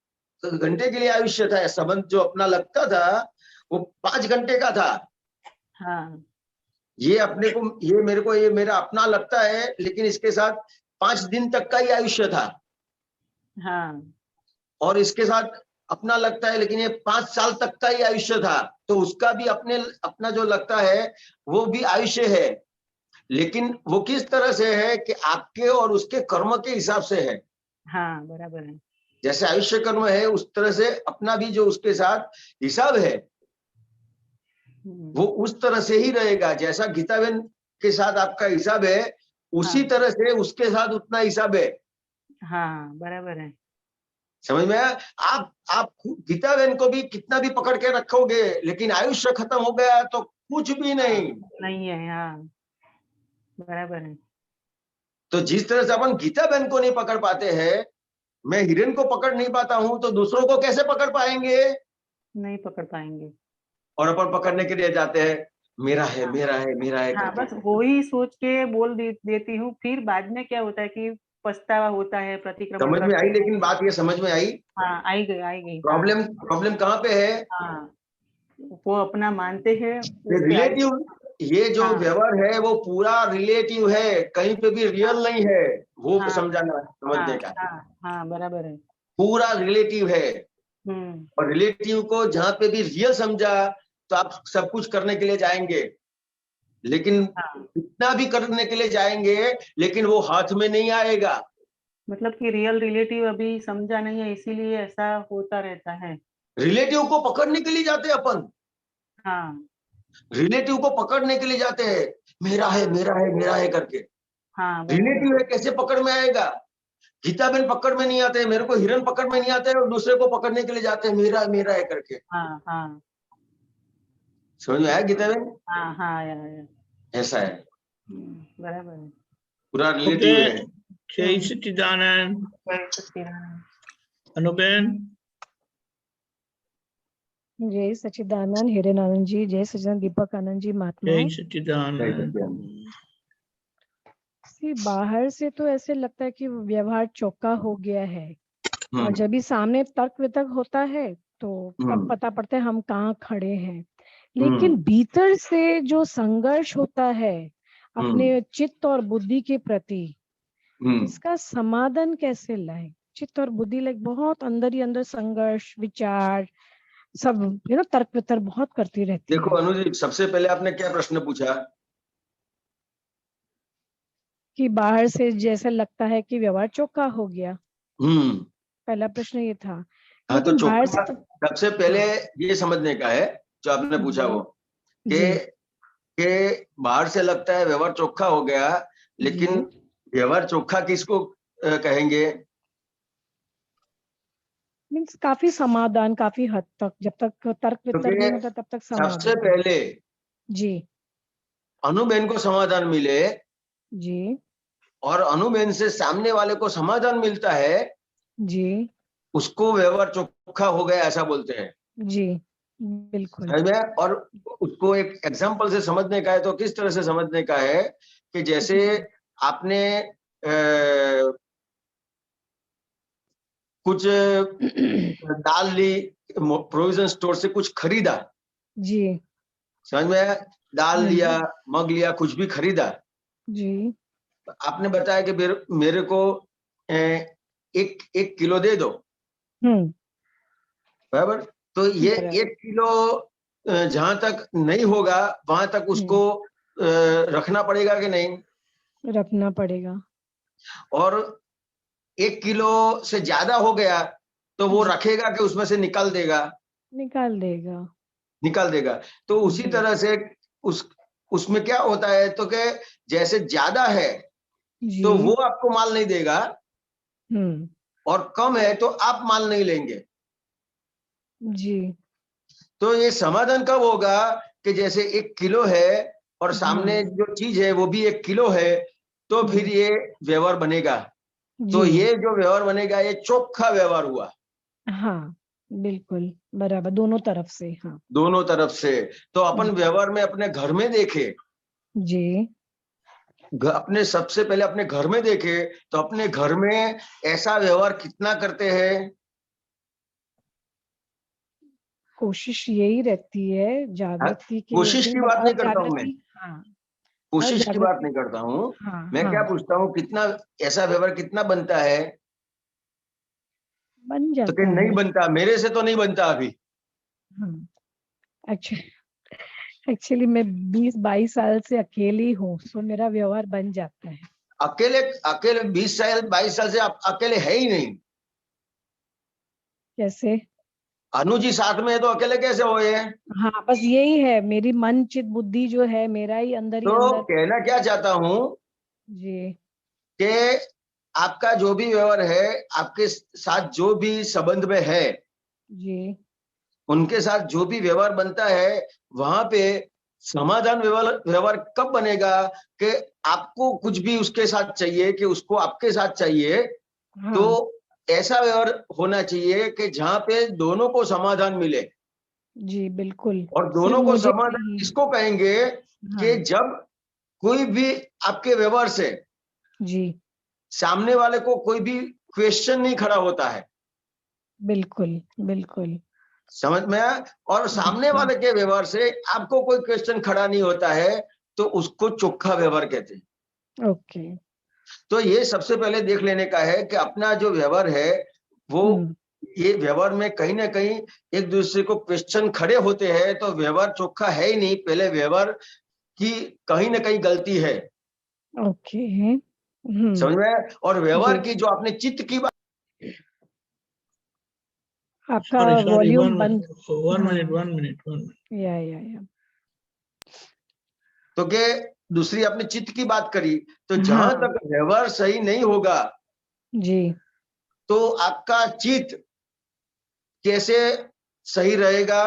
घंटे के लिए आयुष्य था, संबंध जो अपना लगता था वो 5 घंटे का था। हाँ ये अपने को, ये मेरे को, ये मेरा अपना लगता है, लेकिन इसके साथ 5 दिन तक का ही आयुष्य था। हाँ और इसके साथ अपना लगता है, लेकिन ये 5 साल तक का ही आयुष्य था। तो उसका भी अपना जो लगता है वो भी आयुष्य है, लेकिन वो किस तरह से है कि आपके और उसके कर्म के हिसाब से है। हाँ बराबर है। जैसे आयुष्य कर्म है उस तरह से अपना भी जो उसके साथ हिसाब है वो उस तरह से ही रहेगा। जैसा गीताबेन के साथ आपका हिसाब है उसी हाँ तरह से उसके साथ उतना हिसाब है। हाँ बराबर है। समझ में आया? आप गीताबेन को भी कितना भी पकड़ के रखोगे, लेकिन आयुष्य खत्म हो गया तो कुछ भी नहीं। नहीं है, हाँ बराबर है। तो जिस तरह से अपन गीताबेन को नहीं पकड़ पाते हैं, मैं हिरन को पकड़ नहीं पाता हूं, तो दूसरों को कैसे पकड़ पाएंगे? नहीं पकड़ पाएंगे। और अपन पकड़ने के लिए जाते हैं, मेरा है हाँ मेरा है मेरा है हाँ, करके। बस वो ही सोच के बोल देती हूँ, फिर बाद में क्या होता है कि पछतावा होता है, प्रतिक्रमण समझ में करते आई? हैं। लेकिन बात ये समझ में आई? हाँ आई गई। हाँ प्रॉब्लम कहाँ पे है? हाँ, वो अपना मानते हैं उसके रिलेटिव, ये जो हाँ व्यवहार है वो पूरा रिलेटिव है, कहीं पे भी रियल नहीं है। वो हाँ समझाना, हाँ समझने का हाँ बराबर है। पूरा रिलेटिव है। हम्म और रिलेटिव को जहां पे भी रियल समझा तो आप सब कुछ करने के लिए जाएंगे, लेकिन हाँ, इतना भी करने के लिए जाएंगे लेकिन वो हाथ में नहीं आएगा। मतलब कि रियल रिलेटिव अभी समझा नहीं है, इसीलिए ऐसा होता रहता है। रिलेटिव को पकड़ने के लिए जाते हैं अपन, हाँ रिलेटिव को पकड़ने के लिए जाते हैं, मेरा है मेरा है मेरा है करके। हाँ बराबर रिलेटिव है, कैसे पकड़ में आएगा? गीताबेन पकड़ में नहीं आते हैं, मेरे को हिरन पकड़ में नहीं आते हैं, और दूसरे को पकड़ने के लिए जाते हैं, मेरा है करके। हाँ हाँ समझ में आया गीताबेन? हाँ हाँ यार, ऐसा है, बराबर है। पूरा ओके, रिलेटिव है। जय सच्चिदानंद। अनुबेन, जय सच्चिदानंद हिरेन आनंद जी, जय सच्चिदानंद दीपक आनंद जी, महात्मा। जय सच्चिदानंद। बाहर से तो ऐसे लगता है कि व्यवहार चौका हो गया है, और जब भी सामने तर्क वितर्क होता है तो तब पता पड़ता है हम कहाँ खड़े हैं। लेकिन भीतर से जो संघर्ष होता है अपने चित्त और बुद्धि के प्रति, इसका समाधान कैसे लाए? चित्त और बुद्धि लाइक बहुत अंदर ही अंदर संघर्ष, विचार सब तर्क वितर्क बहुत करती रहती देखो है। अनुज, सबसे पहले आपने क्या प्रश्न पूछा? कि बाहर से जैसे लगता है कि व्यवहार चौका हो गया, पहला प्रश्न ये था। हाँ, तो लेकिन बाहर से सबसे पहले ये समझने का है जो आपने पूछा वो कि बाहर से लगता है व्यवहार चोखा हो गया, लेकिन व्यवहार चोखा किसको कहेंगे? मीन्स काफी समाधान, काफी हद तक, जब तक तर्क वितर्क नहीं होता तब तक समाधान। सबसे पहले जी अनुबेन को समाधान मिले जी और अनुबेन से सामने वाले को समाधान मिलता है जी उसको व्यवहार चोखा हो गया ऐसा बोलते हैं। जी बिल्कुल। और उसको एक एग्जांपल से समझने का है, तो किस तरह से समझने का है कि जैसे आपने कुछ दाल ली, प्रोविजन स्टोर से कुछ खरीदा, जी समझ में आया? दाल लिया, मग लिया, कुछ भी खरीदा जी। आपने बताया कि मेरे को 1 किलो दे दो, बराबर? तो ये 1 किलो जहां तक नहीं होगा वहां तक उसको रखना पड़ेगा कि नहीं? रखना पड़ेगा। और 1 किलो से ज्यादा हो गया तो वो रखेगा कि उसमें से निकाल देगा? निकाल देगा। तो उसी तरह से उसमें क्या होता है, तो कि जैसे ज्यादा है तो वो आपको माल नहीं देगा, और कम है तो आप माल नहीं लेंगे जी। तो ये समाधान कब होगा कि जैसे 1 किलो है और सामने जो चीज है वो भी 1 किलो है, तो फिर ये व्यवहार बनेगा। तो ये जो व्यवहार बनेगा ये चोखा व्यवहार हुआ। हाँ बिल्कुल बराबर, दोनों तरफ से। हाँ दोनों तरफ से। तो अपन व्यवहार में अपने घर में देखे, जी, अपने सबसे पहले अपने घर में देखे तो अपने घर में ऐसा व्यवहार कितना करते हैं? कोशिश यही रहती है जागृति के कोशिश की बात नहीं करता हूं मैं, हाँ कोशिश की बात जागृति, नहीं करता हूँ हाँ मैं। क्या हाँ पूछता हूँ, कितना ऐसा व्यवहार कितना बनता है? बन तो जाता कि नहीं है। बनता, मेरे से तो नहीं बनता अभी। एक्चुअली मैं 20-22 साल से अकेली हूँ, सो मेरा व्यवहार बन जाता है। अकेले अकेले 20 साल 22 साल से आप अकेले है ही नहीं। कैसे? अनुजी साथ में है तो अकेले कैसे हुए? हाँ बस यही है, मेरी मन चित बुद्धि जो है मेरा ही तो अंदर। कहना क्या चाहता हूँ जी कि आपका जो भी व्यवहार है, आपके साथ जो भी संबंध में है, जी उनके साथ जो भी व्यवहार बनता है, वहां पे समाधान व्यवहार व्यवहार कब बनेगा कि आपको कुछ भी उसके साथ चाहिए, कि उसको आपके साथ चाहिए, हाँ तो ऐसा व्यवहार होना चाहिए कि जहां पे दोनों को समाधान मिले। जी बिल्कुल। और सिर्फ दोनों को मुझे समाधान नहीं, किसको कहेंगे कि हाँ जब कोई भी आपके व्यवहार से जी सामने वाले को कोई भी क्वेश्चन नहीं खड़ा होता है। बिल्कुल बिल्कुल समझ में आया? और सामने बिल्कुल। वाले के व्यवहार से आपको कोई क्वेश्चन खड़ा नहीं होता है, तो उसको चोखा व्यवहार कहते हैं। ओके। तो ये सबसे पहले देख लेने का है कि अपना जो व्यवहार है वो, ये व्यवहार में कहीं ना कहीं एक दूसरे को क्वेश्चन खड़े होते हैं, तो व्यवहार चोखा है ही नहीं। पहले व्यवहार की कहीं ना कहीं गलती है। ओके। समझ में आया? और व्यवहार जी की जो आपने चित्त की बात, आपका सॉरी वन वॉल्यूम बंद। मिनट हाँ 1 मिनट। या तो के दूसरी आपने चित्त की बात करी, तो जहां हाँ तक व्यवहार सही नहीं होगा जी तो आपका चित्त कैसे सही रहेगा?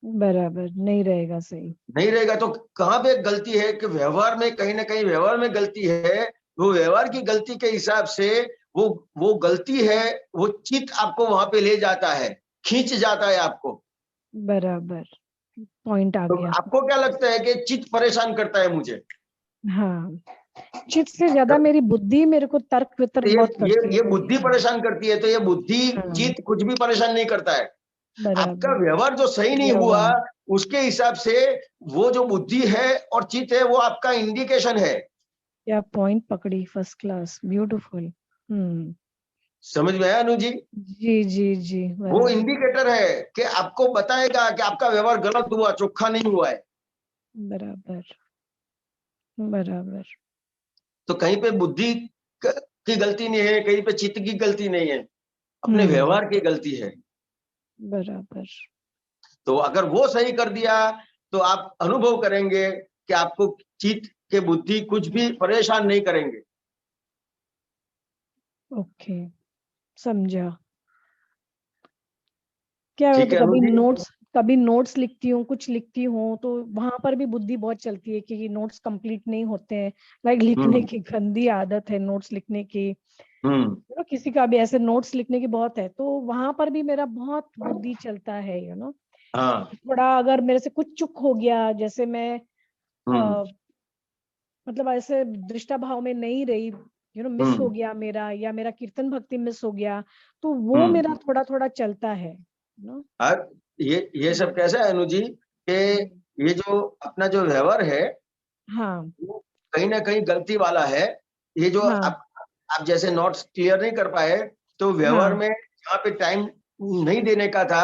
बराबर नहीं रहेगा सही। नहीं रहेगा। तो कहां पे गलती है कि व्यवहार में, कहीं ना कहीं व्यवहार में गलती है। वो व्यवहार की गलती के हिसाब से वो गलती है, वो चित्त आपको वहां पे ले जाता है, खींच जाता है आपको। बराबर पॉइंट आ तो गया। आपको क्या लगता है कि चित्त परेशान करता है मुझे? हाँ चित्त से ज्यादा मेरी बुद्धि मेरे को तर्क वितर्क ये बहुत ये करती है। ये बुद्धि परेशान करती है। तो ये बुद्धि हाँ चित्त कुछ भी परेशान नहीं करता है। आपका बराबर। व्यवहार जो सही नहीं हुआ, व्यवहार उसके हिसाब से वो जो बुद्धि है और चित्त है, वो आपका इंडिकेशन है। क्या पॉइंट पकड़ी, फर्स्ट क्लास, ब्यूटीफुल। समझ में आया अनु जी? जी जी जी वो बराबर इंडिकेटर है कि आपको बताएगा कि आपका व्यवहार गलत हुआ, चोखा नहीं हुआ है। बराबर बराबर। तो कहीं पे बुद्धि की गलती नहीं है, कहीं पे चित्त की गलती नहीं है, अपने व्यवहार की गलती है। बराबर। तो अगर वो सही कर दिया तो आप अनुभव करेंगे कि आपको चित्त के बुद्धि कुछ भी परेशान नहीं करेंगे। ओके समझा। क्या ठीक होता है अनु जी? कभी नोट्स लिखती हूँ, कुछ लिखती हूँ, तो वहां पर भी बुद्धि बहुत चलती है कि नोट्स कंप्लीट नहीं होते हैं। लाइक लिखने की गंदी आदत है नोट्स लिखने की। किसी का भी ऐसे नोट्स लिखने की बहुत है, तो वहां पर भी मेरा बहुत बुद्धि चलता है हाँ। थोड़ा अगर मेरे से कुछ चुक हो गया, जैसे मैं मतलब ऐसे दृष्टा भाव में नहीं रही, मिस हो गया मेरा, या मेरा कीर्तन भक्ति मिस हो गया, तो वो मेरा थोड़ा थोड़ा चलता है ये सब कैसा है अनु जी कि ये जो अपना जो व्यवहार है हाँ वो कहीं ना कहीं गलती वाला है। ये जो हाँ आप जैसे नोट्स क्लियर नहीं कर पाए, तो व्यवहार हाँ में जहाँ पे टाइम नहीं देने का था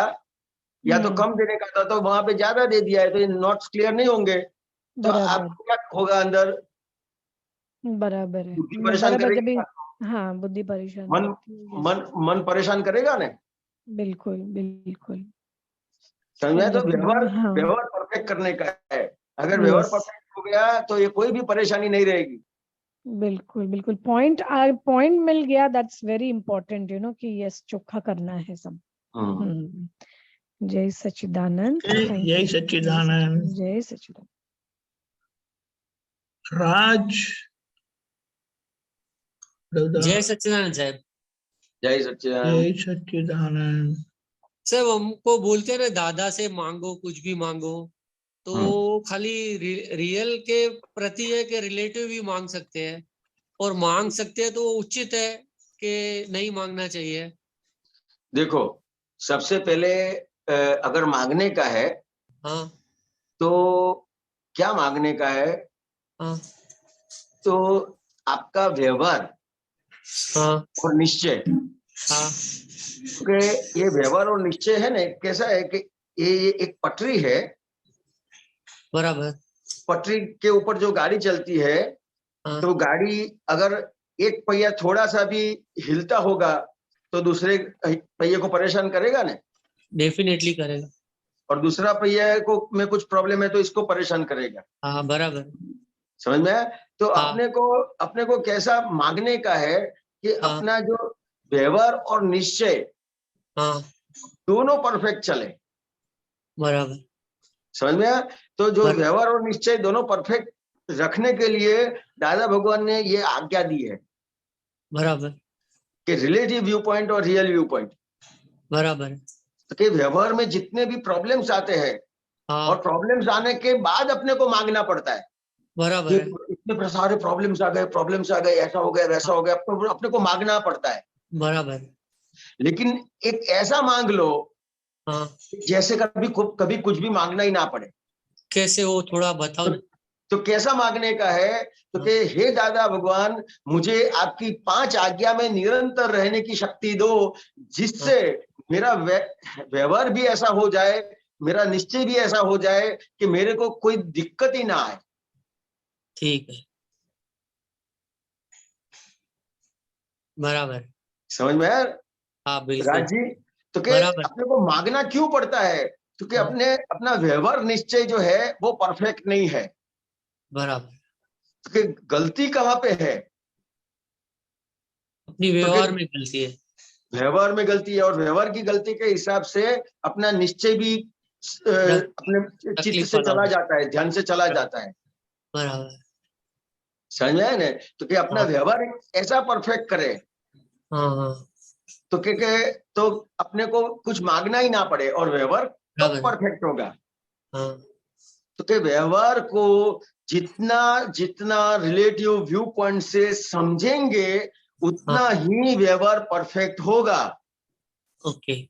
या तो कम देने का था, तो वहां पे ज्यादा दे दिया है, तो ये नोट्स क्लियर नहीं होंगे। तो बराबर आपको क्या होगा अंदर? बराबर है। बुद्धि मैं परेशान बराबर जब भी, करेगी, हाँ बुद्धि परेशान मन करती है। मन मन परेशान करेगा ना। बिल्कुल बिल्कुल समझ में? तो जब व्यवहार हाँ व्यवहार परफेक्ट करने का है। अगर व्यवहार यस परफेक्ट हो गया तो ये कोई भी परेशानी नहीं रहेगी। बिल्कुल बिल्कुल पॉइंट मिल गया। दैट्स वेरी इंपॉर्टेंट कि यस चोखा करना है सब। जय सच्चिदानंद। थैंक जय यू। सच्चिदानंद। जय सच्चिदानंद। राज जय सच्चिदानंद साहब। जय सच्चिदानंद। जय सच्चिदानंद। सब हमको बोलते हैं ना, दादा से मांगो कुछ भी मांगो, तो खाली रियल के प्रति है कि रिलेटिव भी मांग सकते हैं, और मांग सकते हैं तो वो उचित है कि नहीं मांगना चाहिए? देखो, सबसे पहले अगर मांगने का है, हाँ तो क्या मांगने का है? हाँ तो आपका व्यवहार हाँ और निश्चय, हाँ क्योंकि ये व्यवहार और निश्चय है ना, कैसा है कि ये एक पटरी है, बराबर। पटरी के ऊपर जो गाड़ी चलती है, हाँ तो गाड़ी अगर एक पहिया थोड़ा सा भी हिलता होगा तो दूसरे पहिए को परेशान करेगा ना, डेफिनेटली करेगा। और दूसरा पहिया को में कुछ प्रॉब्लम है तो इसको परेशान करेगा। हाँ बराबर। समझ में आया? तो हाँ अपने को कैसा मांगने का है कि हाँ अपना जो व्यवहार और निश्चय हाँ दोनों परफेक्ट चले। बराबर समझ में आया? तो जो बराबर। व्यवहार और निश्चय दोनों परफेक्ट रखने के लिए दादा भगवान ने ये आज्ञा दी है बराबर कि रिलेटिव व्यू पॉइंट और रियल व्यू पॉइंट, बराबर। तो कि व्यवहार में जितने भी प्रॉब्लम्स आते हैं हाँ और प्रॉब्लम्स आने के बाद अपने को मांगना पड़ता है, बराबर है। इतने सारे प्रॉब्लम्स आ गए, ऐसा हो गया, वैसा हो गया, अपने को मांगना पड़ता है। बराबर। लेकिन एक ऐसा मांग लो हाँ जैसे कभी कुछ भी मांगना ही ना पड़े। कैसे हो, थोड़ा बताओ ना। तो कैसा मांगने का है? तो कि हे दादा भगवान, मुझे आपकी 5 आज्ञा में निरंतर रहने की शक्ति दो, जिससे मेरा व्यवहार भी ऐसा हो जाए, मेरा निश्चय भी ऐसा हो जाए कि मेरे को कोई दिक्कत ही ना आए। ठीक है, बराबर। समझ में आया हाँ बिल्कुल राज जी? तो कि बराबर। अपने को मांगना क्यों पड़ता है? क्योंकि हाँ। अपना व्यवहार निश्चय जो है वो परफेक्ट नहीं है। बराबर। तो गलती कहाँ पे है? अपनी व्यवहार में गलती है। व्यवहार में गलती है, और व्यवहार की गलती के हिसाब से अपना निश्चय भी अपने चित्त से चला जाता है, ध्यान से चला जाता है। बराबर। समझ में आया ना? तो कि अपना हाँ व्यवहार ऐसा परफेक्ट करे हाँ हाँ तो तो अपने को कुछ मांगना ही ना पड़े, और व्यवहार तो बराबर। परफेक्ट होगा। हाँ तो कि व्यवहार को जितना जितना रिलेटिव व्यू पॉइंट से समझेंगे उतना ही व्यवहार परफेक्ट होगा। ओके।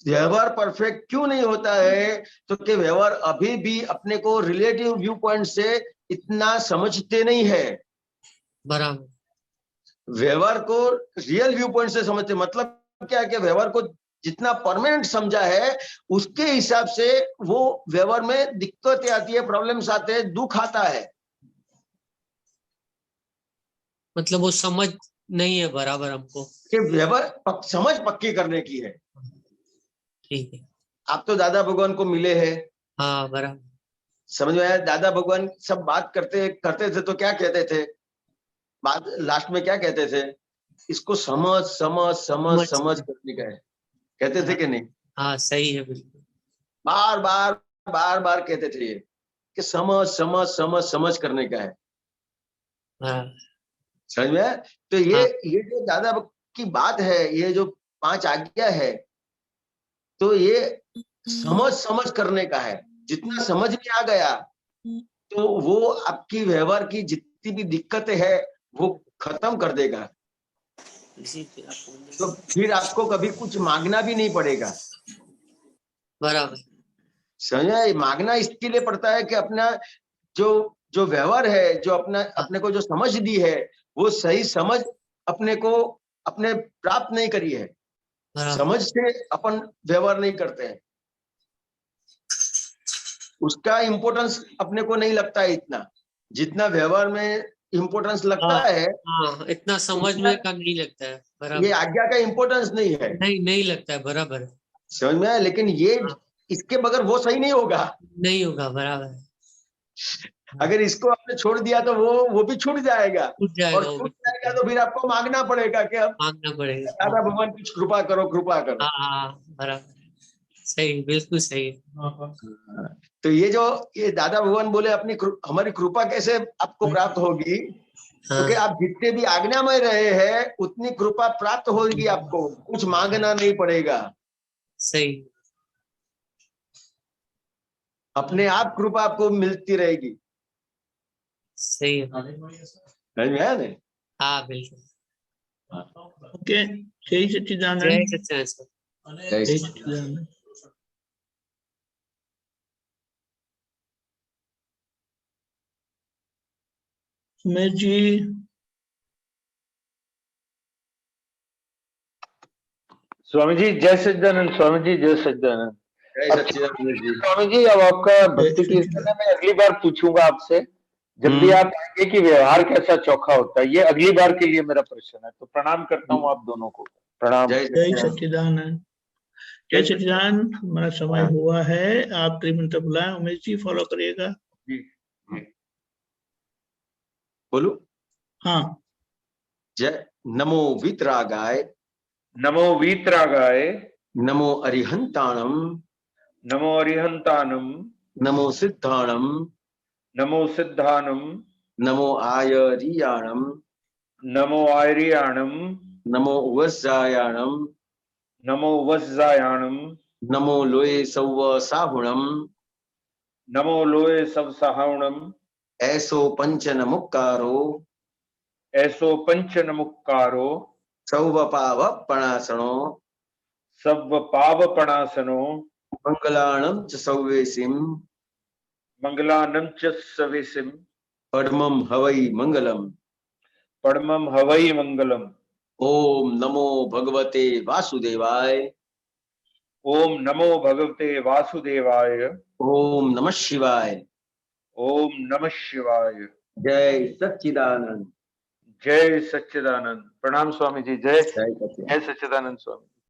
व्यवहार परफेक्ट क्यों नहीं होता है? तो कि व्यवहार अभी भी अपने को रिलेटिव व्यू पॉइंट से इतना समझते नहीं है। बराबर। व्यवहार को रियल व्यू पॉइंट से समझते, मतलब क्या है कि व्यवहार को जितना परमानेंट समझा है उसके हिसाब से वो व्यवहार में दिक्कतें आती है, प्रॉब्लम्स आते हैं, दुख आता है। मतलब वो समझ नहीं है बराबर हमको। कि व्यवहार समझ पक्की करने की है। ठीक है। आप तो दादा भगवान को मिले हैं, हाँ बराबर। समझ में आया? दादा भगवान सब बात करते थे तो क्या कहते थे? बात लास्ट में क्या कहते थे? इसको समझ समझ समझ समझ करने का है, कहते थे कि नहीं? हाँ सही है, बिल्कुल। बार बार बार बार कहते थे ये कि समझ समझ समझ समझ करने का है। हाँ समझ में आया? तो ये जो दादा की बात है, ये जो 5 आज्ञा है, तो ये समझ समझ करने का है। जितना समझ में आ गया तो वो आपकी व्यवहार की जितनी भी दिक्कतें है वो खत्म कर देगा। तो फिर आपको कभी कुछ मांगना भी नहीं पड़ेगा। बराबर। समझ? मांगना इसके लिए पड़ता है कि अपना जो जो व्यवहार है, जो अपने को जो समझ दी है, वो सही समझ अपने प्राप्त नहीं करी है। समझ से अपन व्यवहार नहीं करते हैं, उसका इम्पोर्टेंस अपने को नहीं लगता है इतना जितना व्यवहार में इम्पोर्टेंस लगता है। हाँ इतना समझ में का नहीं लगता है। बराबर। ये आज्ञा का इम्पोर्टेंस नहीं है। नहीं लगता है। बराबर। समझ में? लेकिन ये इसके बगैर वो सही नहीं होगा। नहीं होगा। बराबर। अगर इसको आपने छोड़ दिया तो वो भी छूट जाएगा, और छूट जाएगा तो फिर आपको मांगना पड़ेगा कि अब मांगना पड़ेगा। दादा भगवान कुछ कृपा करो, कृपा करो। हाँ बराबर, सही, बिल्कुल सही। तो ये दादा भगवान बोले हमारी कृपा कैसे आपको प्राप्त होगी? क्योंकि आप जितने भी आज्ञा में रहे हैं उतनी कृपा प्राप्त होगी आपको, कुछ मांगना नहीं पड़ेगा। सही। अपने आप कृपा आपको मिलती रहेगी। सही है। समझ में आया नहीं? हाँ बिल्कुल। ओके, जय सच्चिदानंद। जय सच्चिदानंद सर। जय जय सच्चिदानंद। सच्चिदानंद। उमेश जी, स्वामी जी जय सच्चिदानंद। स्वामी जी जय सच्चिदानंद। जय सच्चिदानंद जी। स्वामी जी अब आपका भक्ति जय कीर्तन मैं अगली बार पूछूंगा आपसे, जब भी आप आएंगे कि व्यवहार कैसा चोखा होता है, ये अगली बार के लिए मेरा प्रश्न है। तो प्रणाम करता हूँ आप दोनों को। प्रणाम। जय जय सच्चिदानंद। सच्चिदानंद। जय सच्चिदानंद। हमारा समय हुआ है, आप 3 मिनट बुलाएं। उमेश जी फॉलो करिएगा। जी जी। बोलो। हाँ। जय नमो वीतरागाय, नमो वीतरागाय, नमो अरिहंताणम, नमो अरिहंतानम, नमो सिद्धाणम, नमो सिद्धानम, नमो आयरियाणम, नमो आयरियाणम, नमो वज्रायाणम, नमो वज्रायाणम, नमो लोये सौव साहुणम, नमो लोये सब सहावणम, ऐसो पंचन मुक्कारो, ऐसो पंचन मुक्कारो, सौव पाव पणासणो, सब पाव पणासनो, मंगलाणम च सौवेसिम, मंगलानम च सवेसिम, परमम हवै मंगलम। परमम हवै मंगलम। ओम नमो भगवते वासुदेवाय, ओम नमो भगवते वासुदेवाय, ओम नमः शिवाय, ओम नमः शिवाय। जय सच्चिदानंद। जय सच्चिदानंद। प्रणाम स्वामी जी। जय जय सच्चिदानंद। सच्चिदानंद स्वामी।